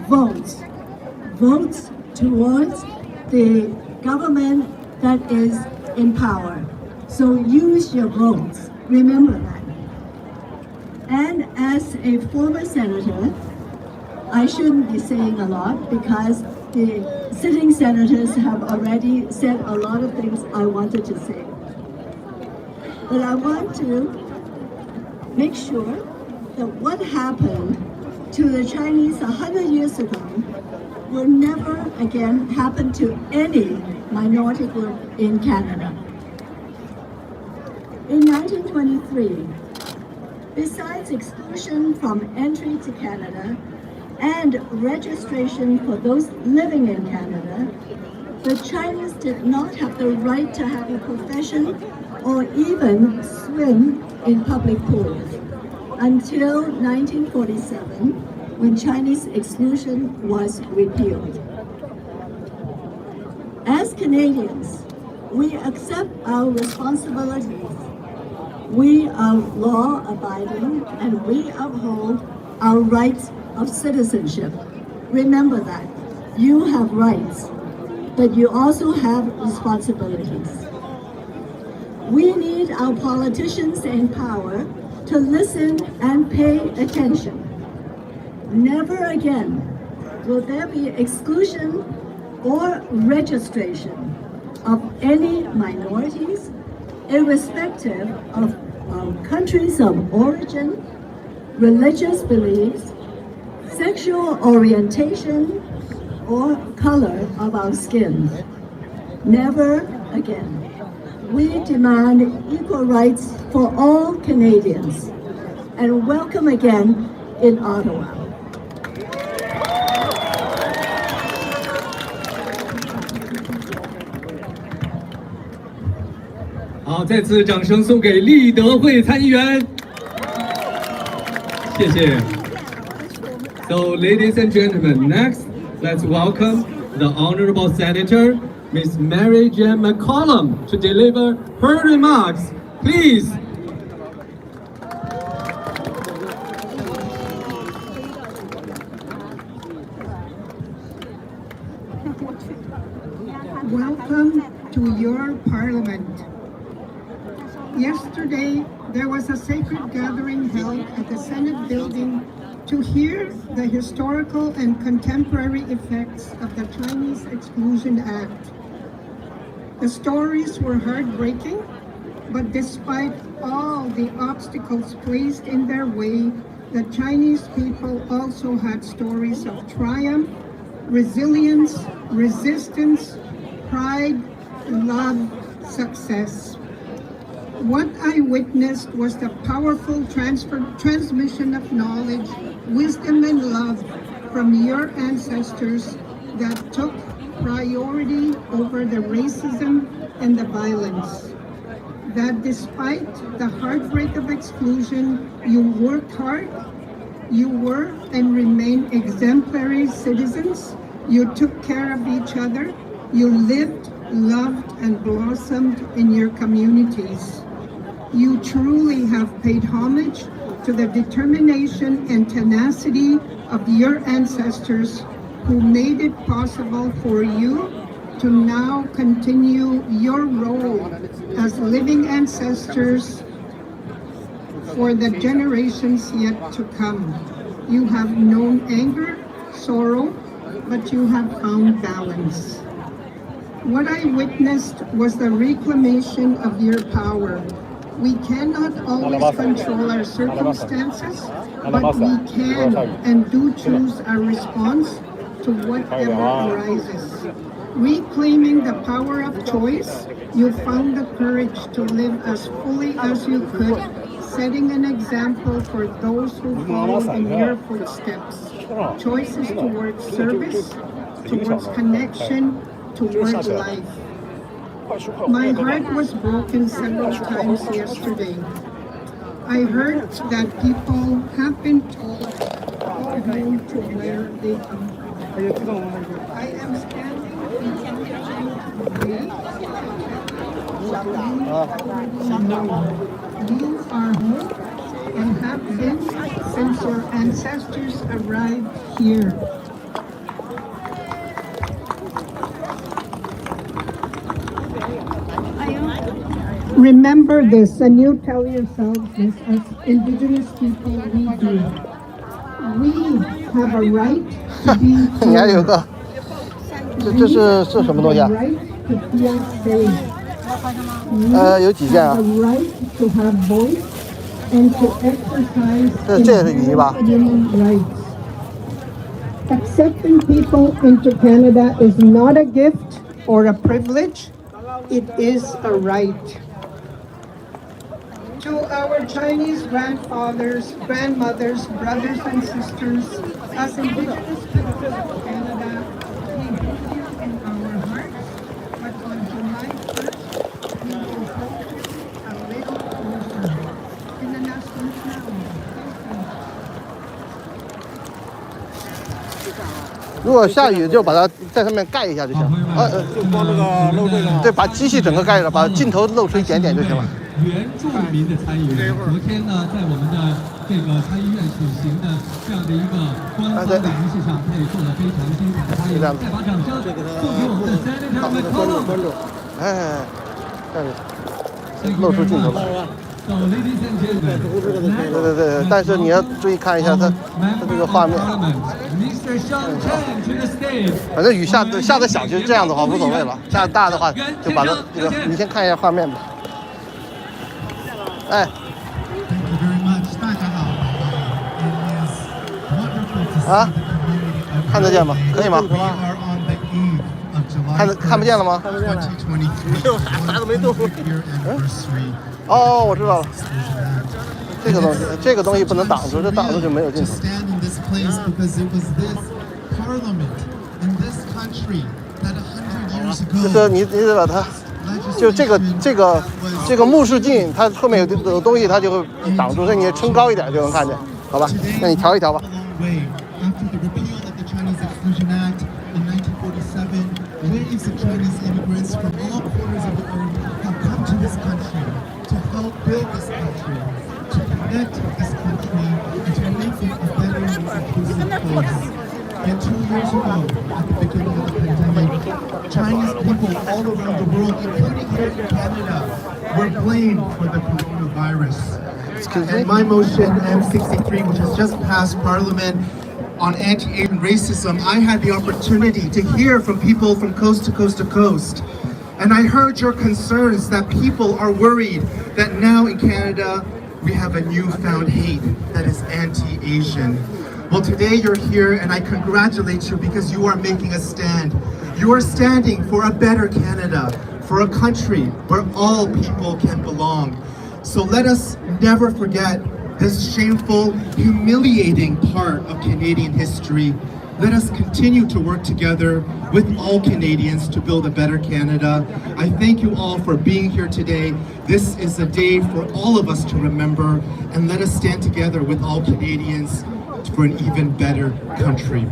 votes. Votes towards the government that is in power. So use your votes. Remember that. And as a former senator, I shouldn't be saying a lot because the sitting senators have already said a lot of things I wanted to say. But I want to make sure that what happened to the Chinese 100 years ago will never again happen to any minority group in Canada. In 1923, besides exclusion from entry to Canada and registration for those living in Canada, the Chinese did not have the right to have a profession or even swim in public pools until 1947, when Chinese exclusion was repealed. As Canadians, we accept our responsibilities. We are law-abiding and we uphold our rights of citizenship. Remember that. You have rights, but you also have responsibilities. We need our politicians in power to listen and pay attention. Never again will there be exclusion or registration of any minorities, irrespective of countries of origin, religious beliefs, sexual orientation, or color of our skin. Never again. We demand equal rights for all Canadians. And welcome again in Ottawa. 好，再次掌声送给立德会参议员，谢谢。So, ladies and gentlemen, next, let's welcome the Honorable Senator, Ms. Mary Jane McCollum, to deliver her remarks. Please. Welcome to your Parliament. Yesterday, there was a sacred gathering held at the Senate building to hear the historical and contemporary effects of the Chinese Exclusion Act. The stories were heartbreaking, but despite all the obstacles placed in their way, the Chinese people also had stories of triumph, resilience, resistance, pride, love, success. What I witnessed was the powerful transmission of knowledge, wisdom, and love from your ancestors that took priority over the racism and the violence. That despite the heartbreak of exclusion, you worked hard, you were and remain exemplary citizens, you took care of each other, you lived, loved, and blossomed in your communities. You truly have paid homage to the determination and tenacity of your ancestors who made it possible for you to now continue your role as living ancestors for the generations yet to come. You have known anger, sorrow, but you have found balance. What I witnessed was the reclamation of your power. We cannot always control our circumstances, but we can and do choose our response to whatever arises. Reclaiming the power of choice, you found the courage to live as fully as you could, setting an example for those who follow in your footsteps. Choices towards service, towards connection, towards life. My heart was broken several times yesterday. I heard that people have been told to go to where they come from. I am standing in front of you You are home and have been since your ancestors arrived here. Remember this, and you tell yourselves this as Indigenous people we do. We have a right to be 你还有个，这是什么东西啊？ right to feel safe. 有几件啊？ The right to have voice and to exercise 这也是雨衣吧？ human rights. Accepting people into Canada is not a gift or a privilege, it is a right. To our Chinese grandfathers, grandmothers, brothers and sisters, as Indigenous people of Canada, we hold you in our hearts, but on July 1st, we will hold you a little closer. In the national flag. 如果下雨就把它在上面盖一下就行了。就光这个漏这个。对，把机器整个盖着，把镜头露出一点点就行了。 原住民的参与，昨天呢，在我们的这个参议院举行的这样的一个官方的仪式上，他也做了非常精彩的发言。再把掌声送给我们的 Senator McCollum。哎，这里露出镜头来。对，但是你要注意看一下它这个画面。反正雨下的小就是这样的话无所谓了，下大的话就把它这个，你先看一下画面吧。 哎，啊，看得见吗？可以吗？看不见了吗？没有，啥都没动。哦，我知道了。这个东西不能挡住，这挡住就没有镜头。就是你得把它。 就这个目视镜，它后面有东西，它就会挡住，所以你撑高一点就能看见，好吧？那你调一调吧。And 2 years ago, at the beginning of the pandemic, Chinese people all around the world, including here in Canada, were blamed for the coronavirus. And my motion, M63, which has just passed Parliament on anti-Asian racism, I had the opportunity to hear from people from coast to coast to coast. And I heard your concerns that people are worried that now in Canada, we have a newfound hate that is anti-Asian. Well, today you're here and I congratulate you because you are making a stand. You are standing for a better Canada, for a country where all people can belong. So let us never forget this shameful, humiliating part of Canadian history. Let us continue to work together with all Canadians to build a better Canada. I thank you all for being here today. This is a day for all of us to remember, and let us stand together with all Canadians for an even better country.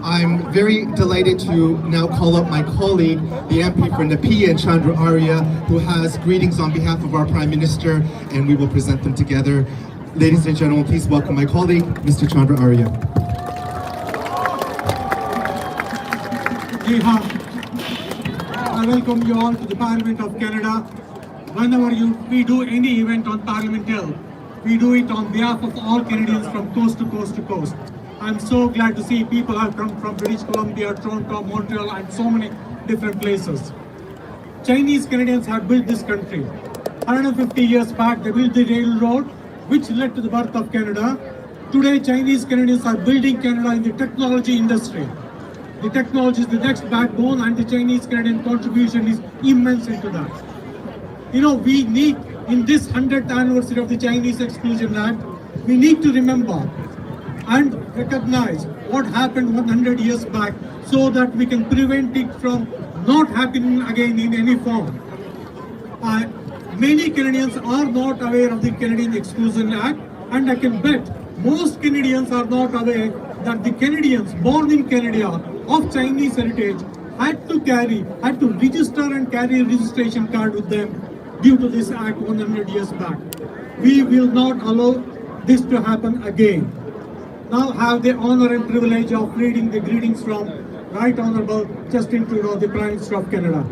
I'm very delighted to now call up my colleague, the MP for Nepean, Chandra Arya, who has greetings on behalf of our Prime Minister, and we will present them together. Ladies and gentlemen, please welcome my colleague, Mr. Chandra Arya. I welcome you all to the Parliament of Canada. Whenever we do any event on Parliament Hill, we do it on behalf of all Canadians from coast to coast to coast. I'm so glad to see people have come from British Columbia, Toronto, Montreal, and so many different places. Chinese Canadians have built this country. 150 years back, they built the railroad, which led to the birth of Canada. Today, Chinese Canadians are building Canada in the technology industry. The technology is the next backbone, and the Chinese Canadian contribution is immense into that. You know, we need, in this 100th anniversary of the Chinese Exclusion Act, we need to remember and recognize what happened 100 years back so that we can prevent it from not happening again in any form. Many Canadians are not aware of the Canadian Exclusion Act, and I can bet most Canadians are not aware that the Canadians born in Canada of Chinese heritage had to register and carry a registration card with them due to this act 100 years back. We will not allow this to happen again. Now have the honor and privilege of reading the greetings from Right Honorable Justin Trudeau, the Prime Minister of Canada.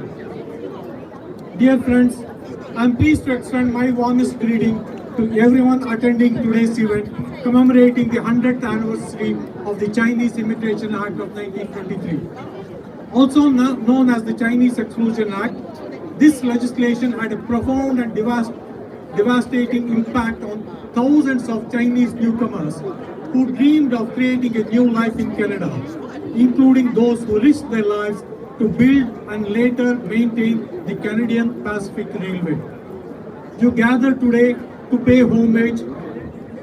Dear friends, I am pleased to extend my warmest greeting to everyone attending today's event commemorating the 100th anniversary of the Chinese Immigration Act of 1923. Also known as the Chinese Exclusion Act, this legislation had a profound and devastating impact on thousands of Chinese newcomers who dreamed of creating a new life in Canada, including those who risked their lives to build and later maintain the Canadian Pacific Railway. You gather today to pay homage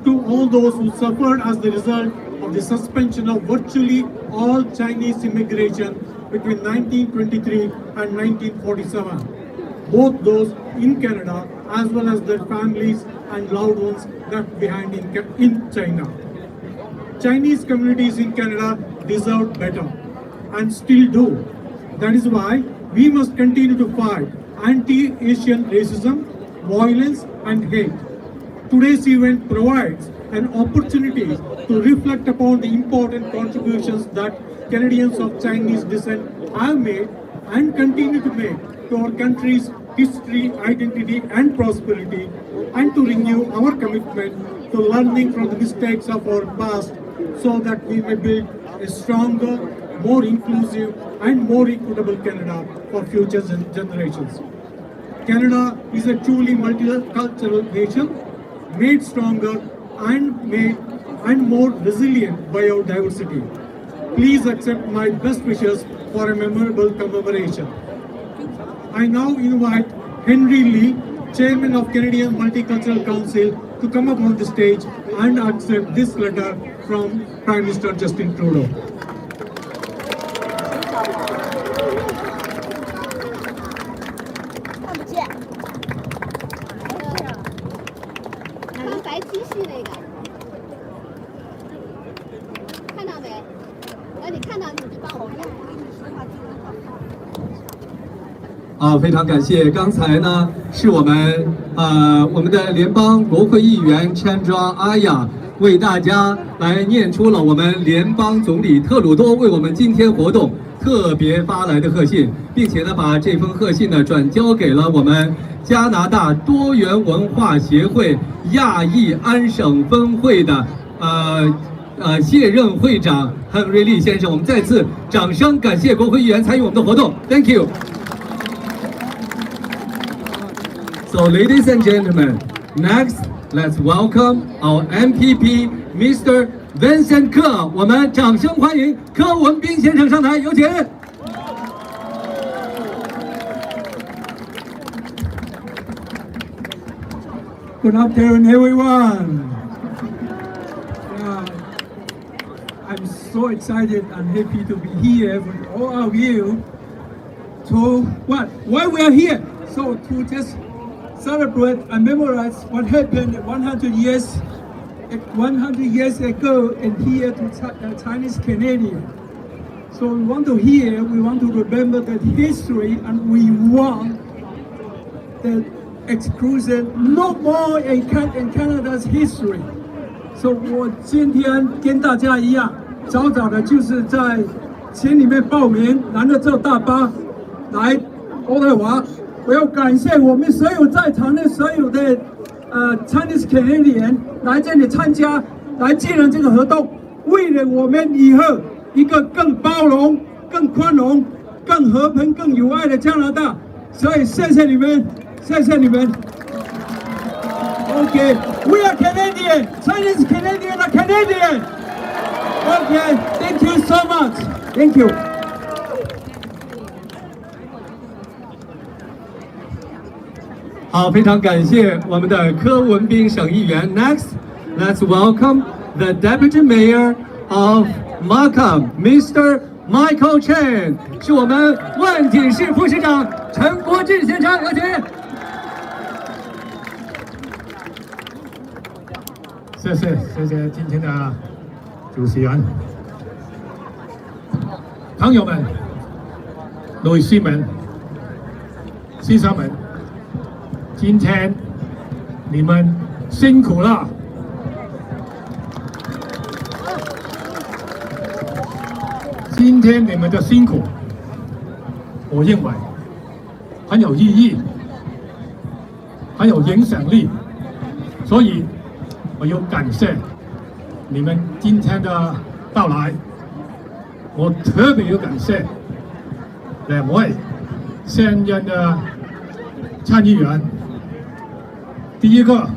to all those who suffered as the result of the suspension of virtually all Chinese immigration between 1923 and 1947, both those in Canada as well as their families and loved ones left behind in China. Chinese communities in Canada deserve better and still do. That is why we must continue to fight anti-Asian racism, violence and hate. Today's event provides an opportunity to reflect upon the important contributions that Canadians of Chinese descent have made and continue to make to our country's history, identity and prosperity, and to renew our commitment to learning from the mistakes of our past so that we may build a stronger, more inclusive and more equitable Canada for future generations. Canada is a truly multicultural nation, made stronger and more resilient by our diversity. Please accept my best wishes for a memorable commemoration. I now invite Henry Lee, Chairman of Canadian Multicultural Council, to come up on the stage and accept this letter from Prime Minister Justin Trudeau. 非常感谢。刚才呢，是我们的联邦国会议员 Chandra Aya 为大家来念出了我们联邦总理特鲁多为我们今天活动特别发来的贺信，并且呢，把这封贺信呢转交给了我们加拿大多元文化协会亚裔安省分会的卸任会长亨瑞利先生。我们再次掌声感谢国会议员参与我们的活动 ，Thank you。 So, ladies and gentlemen, next, let's welcome our MPP, Mr. Vincent Ke。我们掌声欢迎柯文彬先生上台，有请。Good afternoon, everyone. I'm so excited and happy to be here with all of you. So, why we are here? So, to just celebrate and memorize what happened 100 years ago in here to Chinese Canadian. So we want to remember that history, and we want the exclusion no more in Canada's history. So 我今天跟大家一样，早早的就是在群里面报名，拦着这大巴来渥太华。 我要感谢我们所有在场的所有的Chinese Canadian 来这里参加，来进行这个活动。为了我们以后一个更包容、更宽容、更和平、更友爱的加拿大。所以谢谢你们，谢谢你们。Okay, we are Canadian. Chinese Canadian are Canadian. Okay, thank you so much. Thank you. 好，非常感谢我们的柯文彬省议员。Next, let's welcome the Deputy Mayor of Markham, Mr. Michael Chen， 是我们万锦市副市长陈国志先生，有请。谢谢今天的主持人，朋友们、女士们、先生们，今天你们辛苦了。今天你们的辛苦，我认为很有意义，很有影响力，所以我要感谢你们今天的到来。我特别要感谢两位现任的参议员。第一个，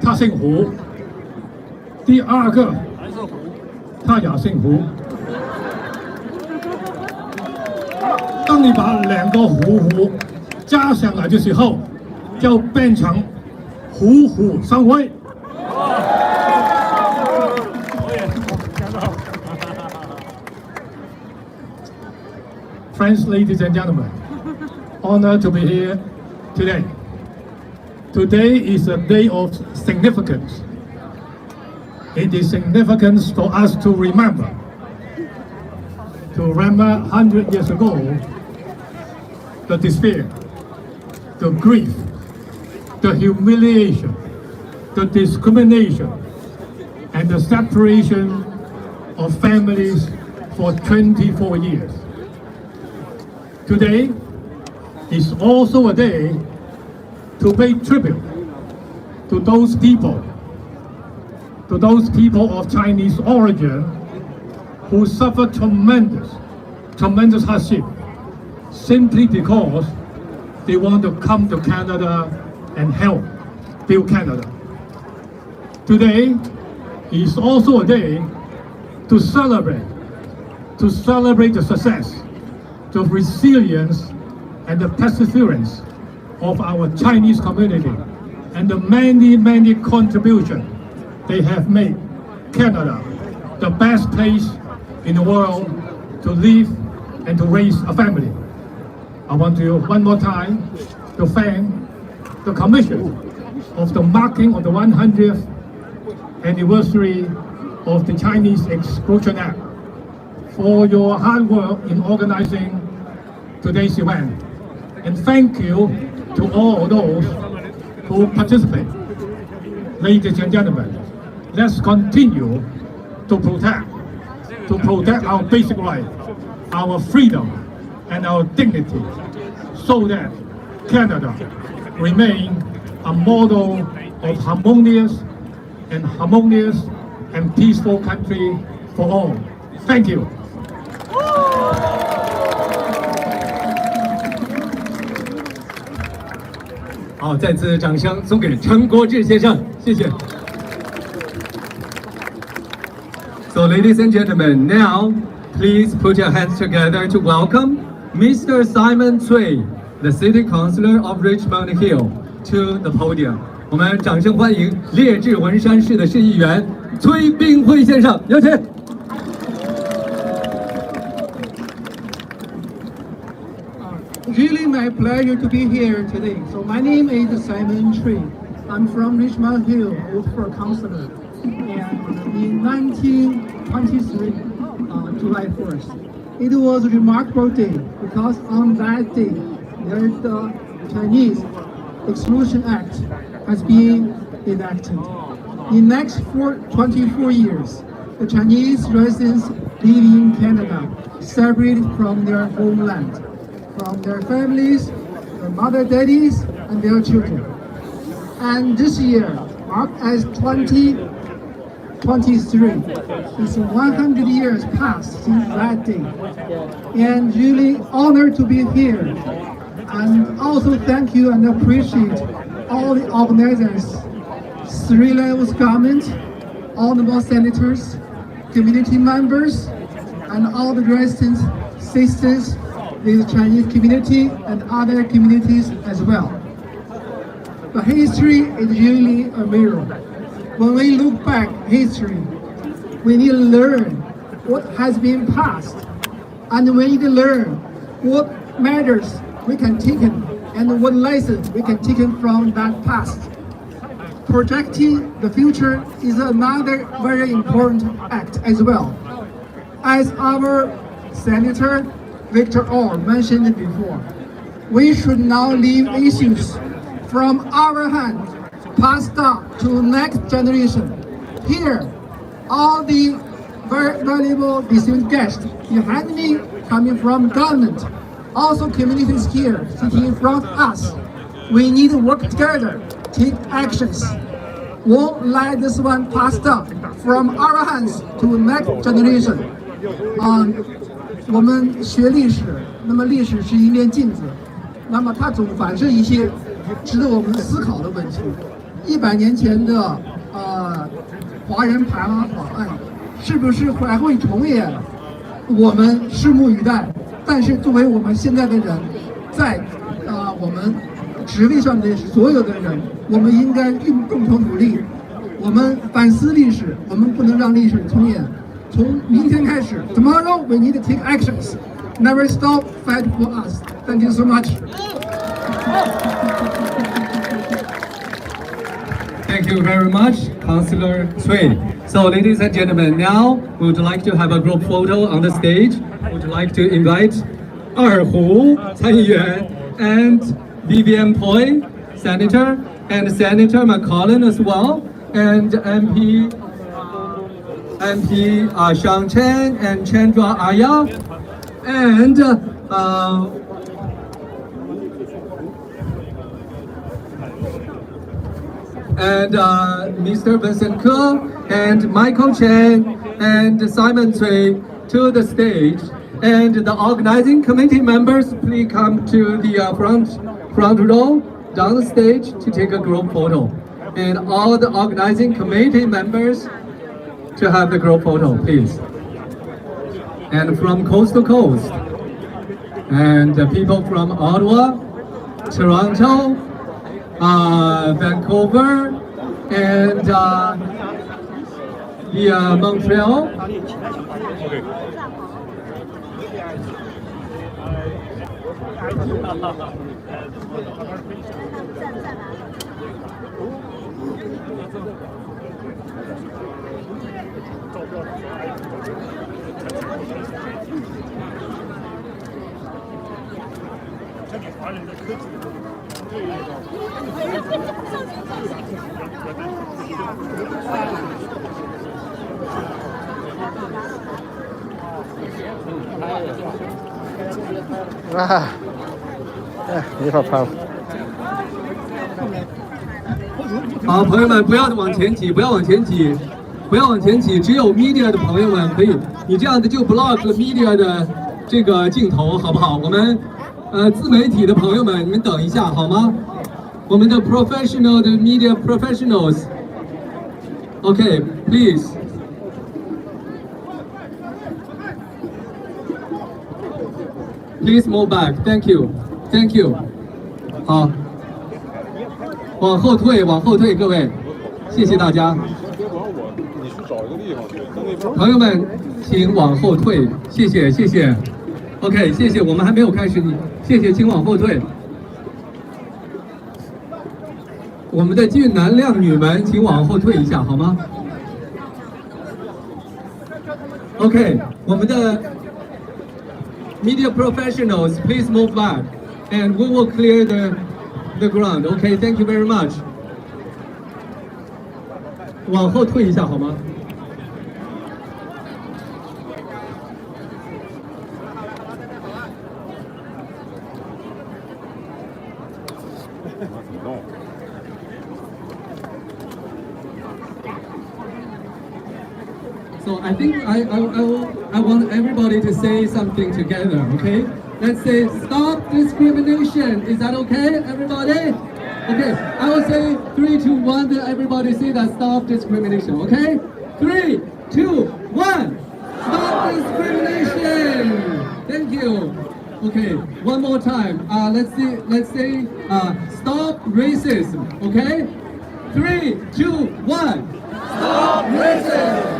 他姓胡；第二个，他也姓胡。当你把两个胡加上来的时候，就变成虎虎生威。Friends, ladies and gentlemen, honored to be here today. Today is a day of significance. It is significance for us to remember 100 years ago, the despair, the grief, the humiliation, the discrimination, and the separation of families for 24 years. Today is also a day to pay tribute to those people of Chinese origin who suffered tremendous hardship simply because they want to come to Canada and help build Canada. Today is also a day to celebrate the success, the resilience, and the perseverance of our Chinese community and the many contributions they have made Canada the best place in the world to live and to raise a family. I want to one more time to thank the Commission of the marking of the 100th anniversary of the Chinese Exclusion Act for your hard work in organizing today's event. And thank you to all those who participate. Ladies and gentlemen, let's continue to protect our basic rights, our freedom, and our dignity, so that Canada remain a model of harmonious and peaceful country for all. Thank you. 好，再次掌声送给陈国志先生，谢谢。So, ladies and gentlemen, now please put your hands together to welcome Mr. Simon Cui, the City Councillor of Richmond Hill, to the podium. 我们掌声欢迎列治文山市的市议员崔炳辉先生，有请。Really my pleasure to be here today. So my name is Simon Cui. I'm from Richmond Hill, for councillor. And in 1923, July 1st, it was a remarkable day because on that day, the Chinese Exclusion Act has been enacted. In next 24 years, the Chinese residents live in Canada, separated from their homeland, from their families, their mother, daddies, and their children. And this year marked as 20 1923. It's 100 years past since that day. And really honored to be here. And also thank you and appreciate all the organizers, three levels government, honorable senators, community members, and all the residents, sisters, the Chinese community and other communities as well. The history is really a mirror. When we look back history, we need to learn what has been past, and we need to learn what matters we can take and what lessons we can take from that past. Projecting the future is another very important act as well. As our Senator Victor Orr mentioned before, we should now leave issues from our hand, passed on to next generation. Here, all the very valuable distinguished guests behind me coming from government, also communities here sitting in front of us. We need to work together, take actions. Won't let this one pass down from our hands to next generation. 我们学历史，那么历史是一面镜子，那么它总反射一些值得我们思考的问题。100年前的华人排华法案是不是还会重演？我们拭目以待。但是作为我们现在的人，在我们职位上的所有的人，我们应该共同努力。我们反思历史，我们不能让历史重演。从明天开始 ，Tomorrow we need to take actions. Never stop, fight for us. Thank you so much. Thank you very much, Councillor Cui. So, ladies and gentlemen, now we would like to have a group photo on the stage. We would like to invite 二胡参议员 and Vivian Poi, Senator, and Senator McCollum as well, and MP Shang Chen and Chandra Arya, and Mr. Vincent Ke and Michael Chen and Simon Cui to the stage. And the organizing committee members, please come to the front row down the stage to take a group photo. And all the organizing committee members to have the group photo, please. And from coast to coast, and the people from Ottawa, Toronto, Vancouver, and Montreal.没法拍了。好，朋友们，不要往前挤，不要往前挤，不要往前挤，只有 media 的朋友们可以，你这样子就 block 了 media 的这个镜头，好不好？我们自媒体的朋友们，你们等一下好吗？我们的 professional 的 media professionals。Okay, please. Please move back. Thank you. Thank you. 好，往后退，往后退，各位，谢谢大家。朋友们，请往后退，谢谢，谢谢。OK， 谢谢，我们还没有开始，谢谢，请往后退。我们的俊男靓女们，请往后退一下，好吗 ？OK， 我们的 media professionals, please move back, and we will clear the ground. OK, thank you very much. 往后退一下，好吗？ So I think I want everybody to say something together, okay? Let's say stop discrimination. Is that okay, everybody? Okay, I will say 3, 2, 1, then everybody say that stop discrimination, okay? 3, 2, 1. Stop discrimination. Thank you. Okay, one more time. Let's say stop racism, okay? 3, 2, 1. Stop racism.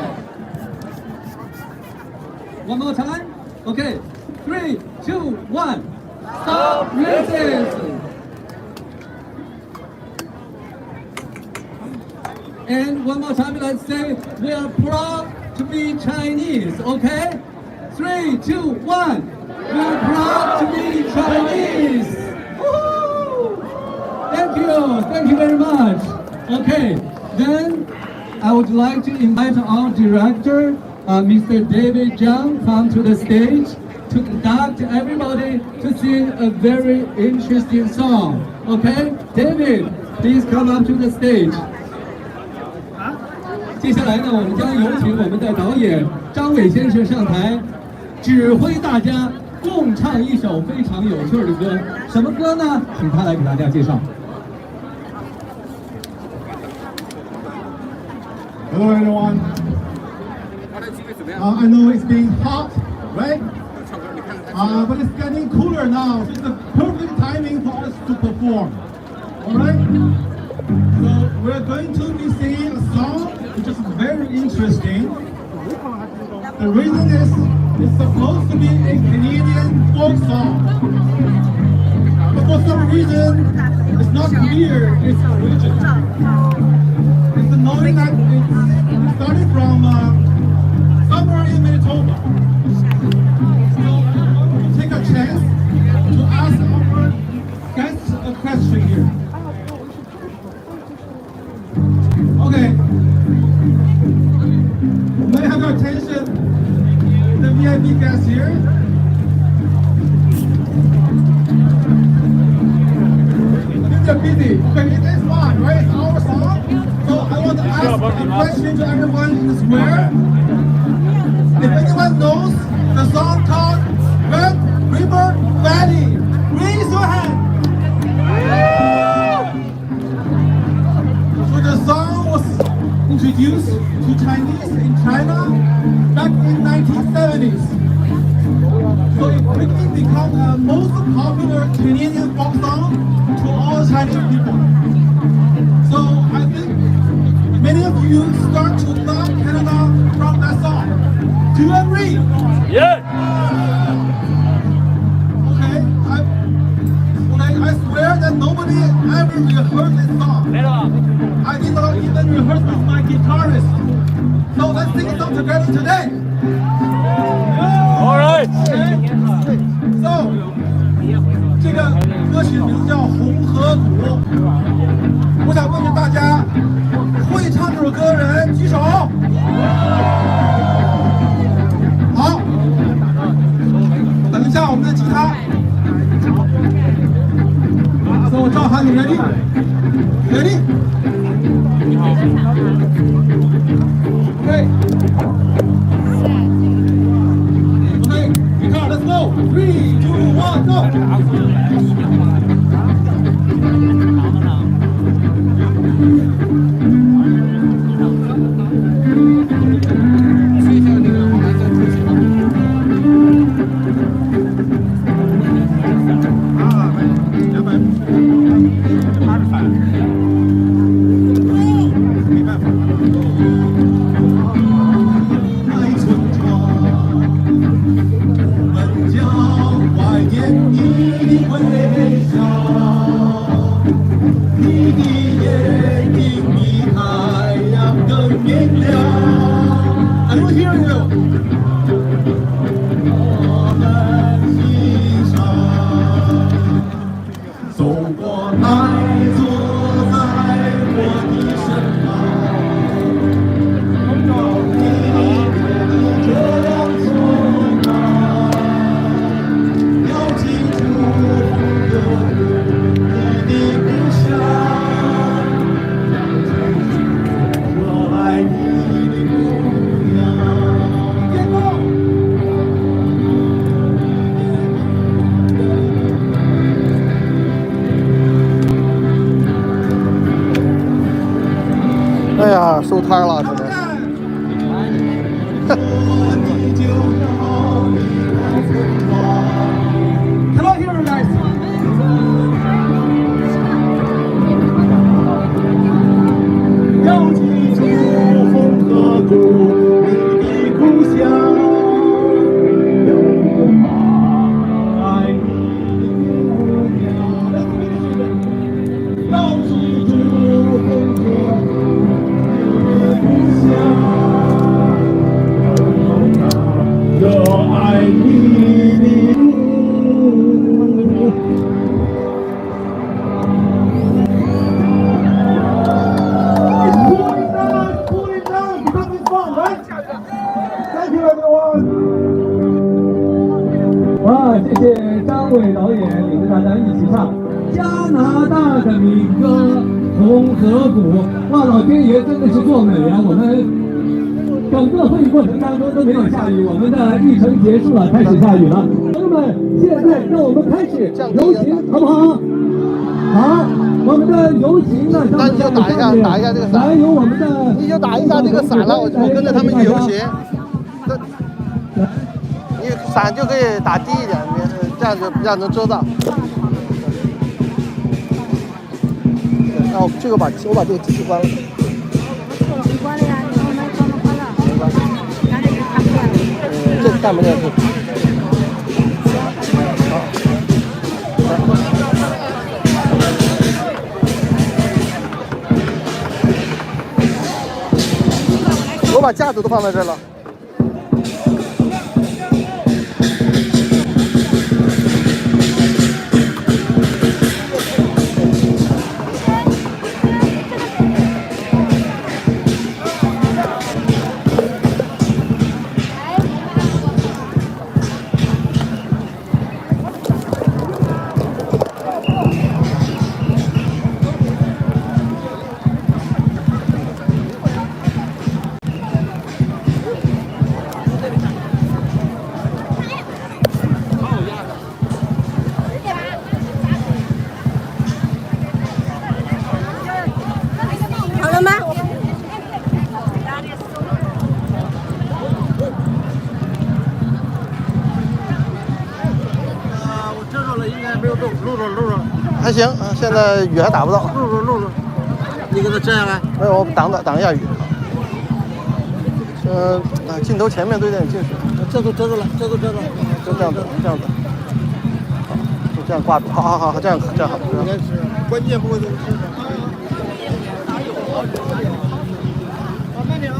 One more time. Okay, 3, 2, 1. Stop racism. And one more time, let's say we are proud to be Chinese, okay? 3, 2, 1. We are proud to be Chinese. Woo! Thank you very much. Okay, then I would like to invite our director, Mr. David Zhang, come to the stage to conduct everybody to sing a very interesting song. Okay, David, please come up to the stage. 接下来呢，我们将有请我们的导演张伟先生上台，指挥大家共唱一首非常有趣的歌。什么歌呢？请他来给大家介绍。Hello everyone. I know it's been hot, right? But it's getting cooler now, so it's the perfect timing for us to perform. Alright? So we're going to be singing a song which is very interesting. The reason is it's supposed to be a Canadian folk song. But for some reason, it's not clear its origin. It's knowing that it started from somewhere in Manitoba. So we'll take a chance to ask our guests a question here. Okay. May I have your attention, the VIP guests here? I think they're busy. Okay, it is fun, right? It's our song. So I want to ask a question to everyone in the square. If anyone knows the song called Red River Valley, raise your hand. So the song was introduced to Chinese in China back in 1970s. So it quickly became the most popular Canadian folk song to all Chinese people. So I think many of you start to love Canada from that song. Do you agree? Yeah. Okay. I swear that nobody ever rehearsed this song. I did not even rehearse with my guitarist. So let's sing a song together today. All right. Okay. So 这个歌曲名字叫《红河谷》。我想问问大家，会唱这首歌的人举手。好，等一下我们的吉他。So John, you ready? Ready? Okay. Okay, guitar, let's go. 3, 2, 1, go. 收摊了，可能。Come on here, guys. 要记住风和谷，你的故乡，有爱你的故乡。要记住风和谷，你的故乡，有爱你的故乡。哇，谢谢张伟导演领着大家一起唱加拿大的民歌《红河谷》。哇，老天爷真的是作美啊！我们整个会议过程当中都没有下雨，我们的议程结束了，开始下雨了。朋友们，现在让我们开始游行，好不好？好，我们的游行呢，那你就打一下这个伞，来由我们的，你就打一下这个伞了，我跟着他们去游行。你伞就可以打低一点，这样就比较能遮到。然后这个我把这个机器关了。关了呀，你关了。没关系。哪里就看不见了。这看不见是。我把架子都放在这儿了。还行，现在雨还打不到。露，你给它遮下来。没有，我挡一下雨。镜头前面都有点进水。这都遮住了，就这样子，就这样挂住。好，这样好。应该是关键部位都是湿的。慢点啊。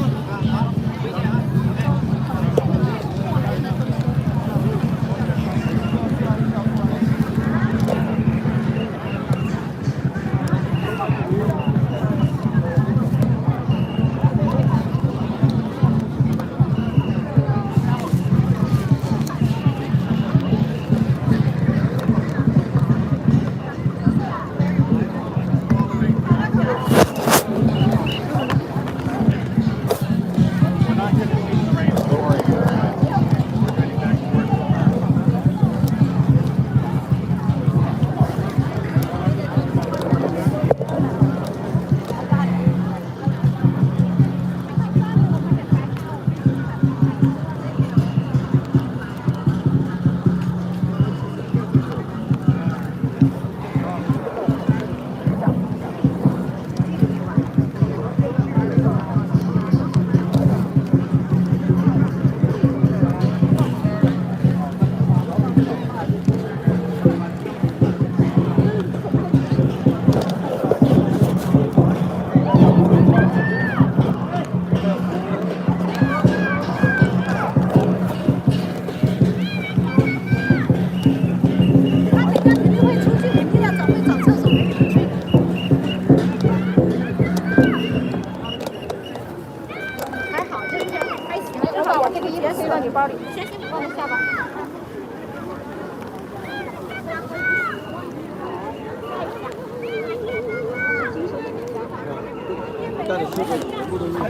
包里，先放在下巴。家里师傅全部都用到。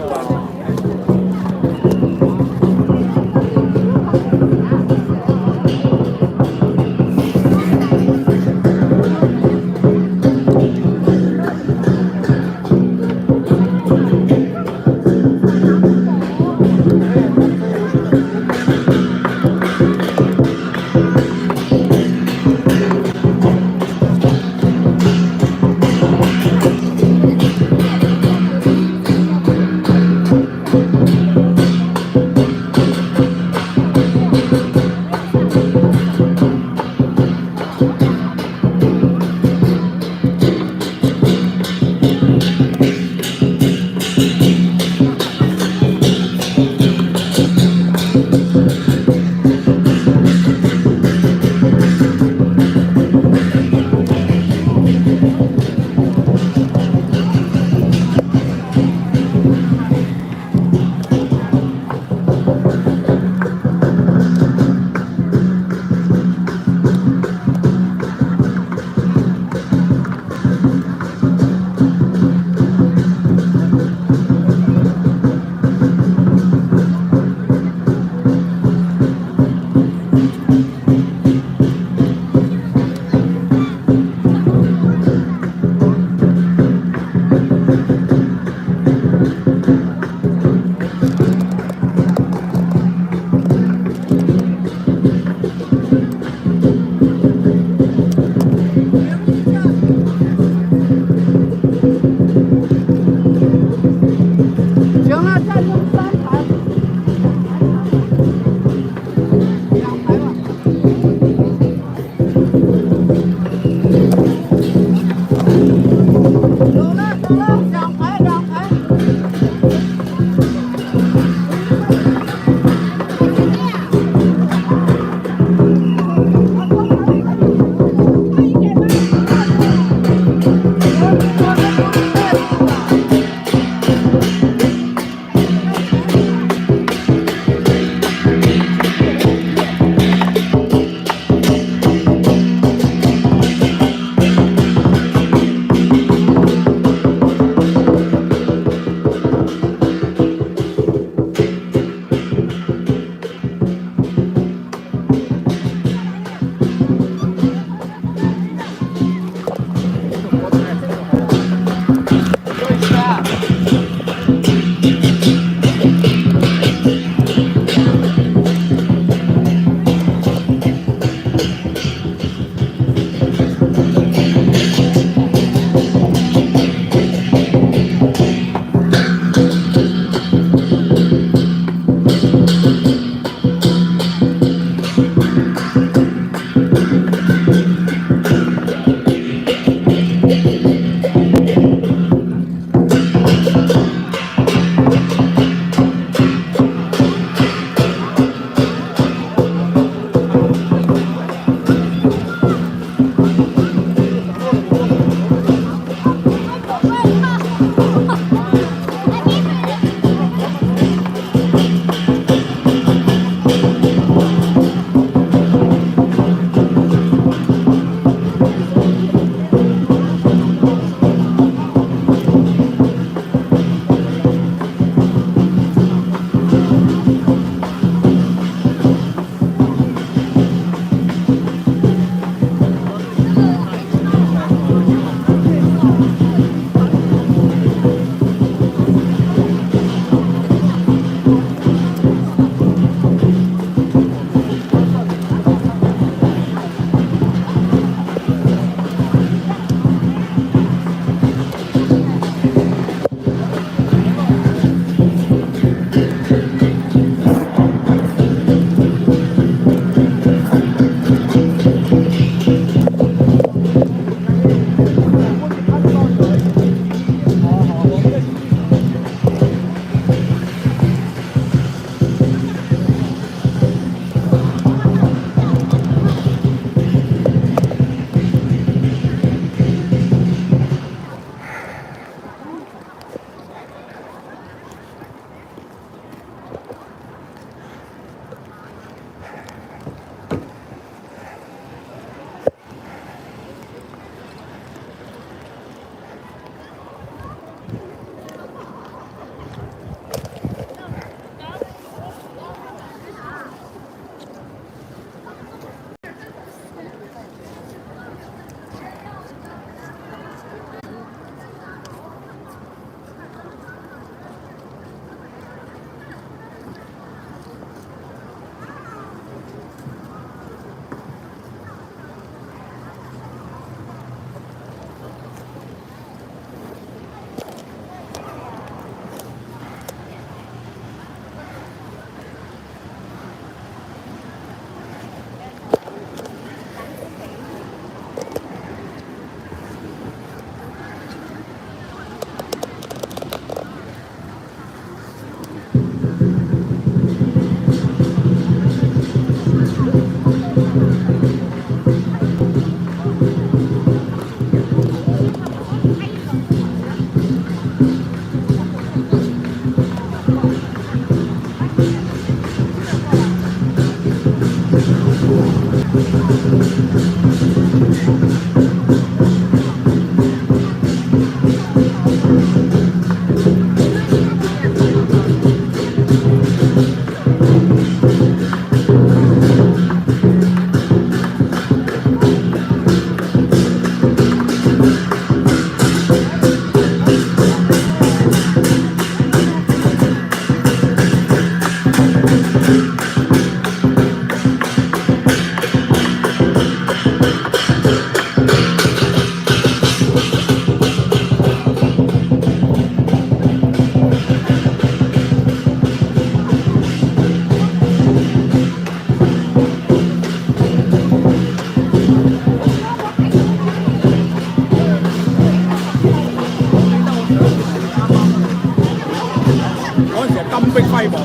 被快跑。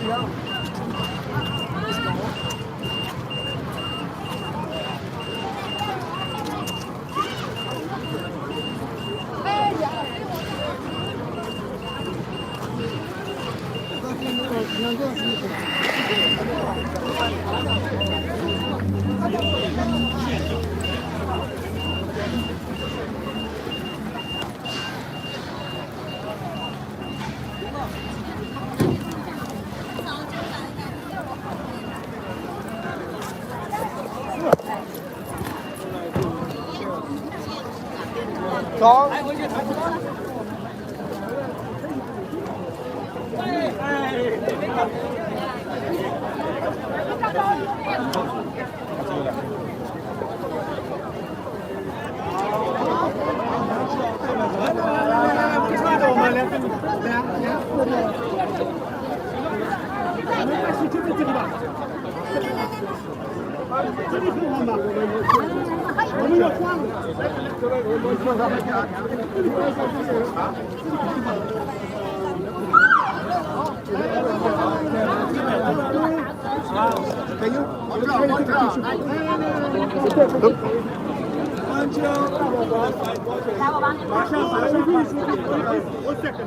走。这里很好嘛，我们要换了。马上，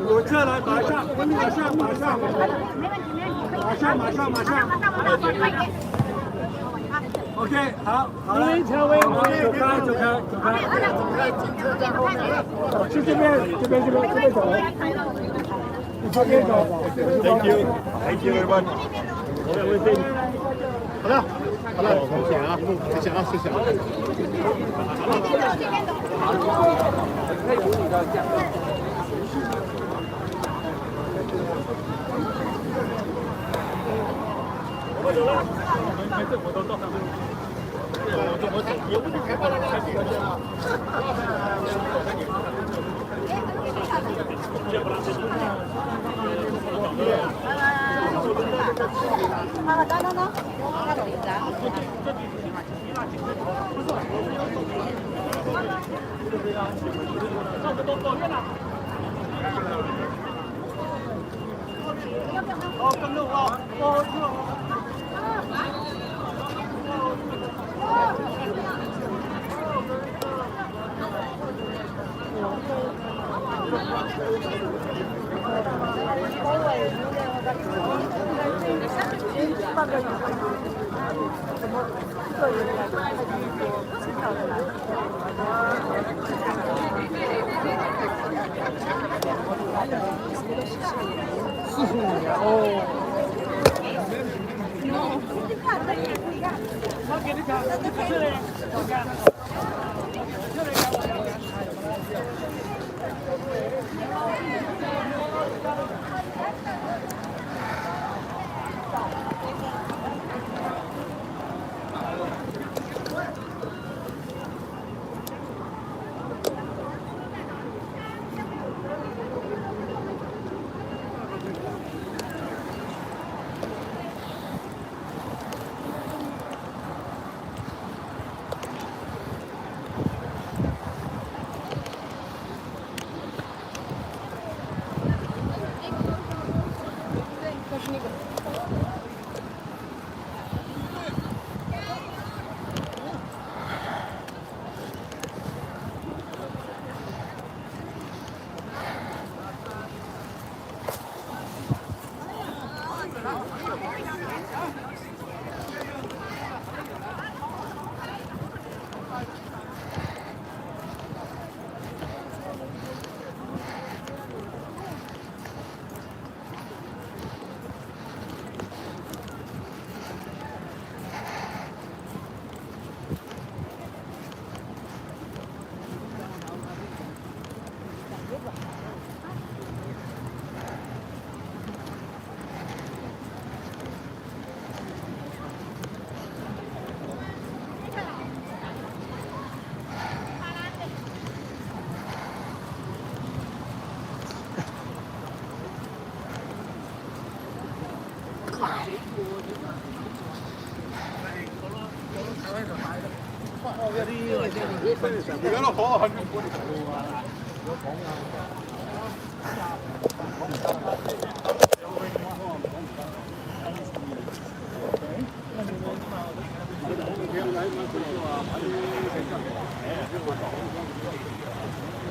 有车来，马上。OK， 好了，走开，去这边走，你这边走。Thank you everyone。好了，谢谢啊。我们走了，没事，我都到上面。我手机，我就开了开始。而家都好啊，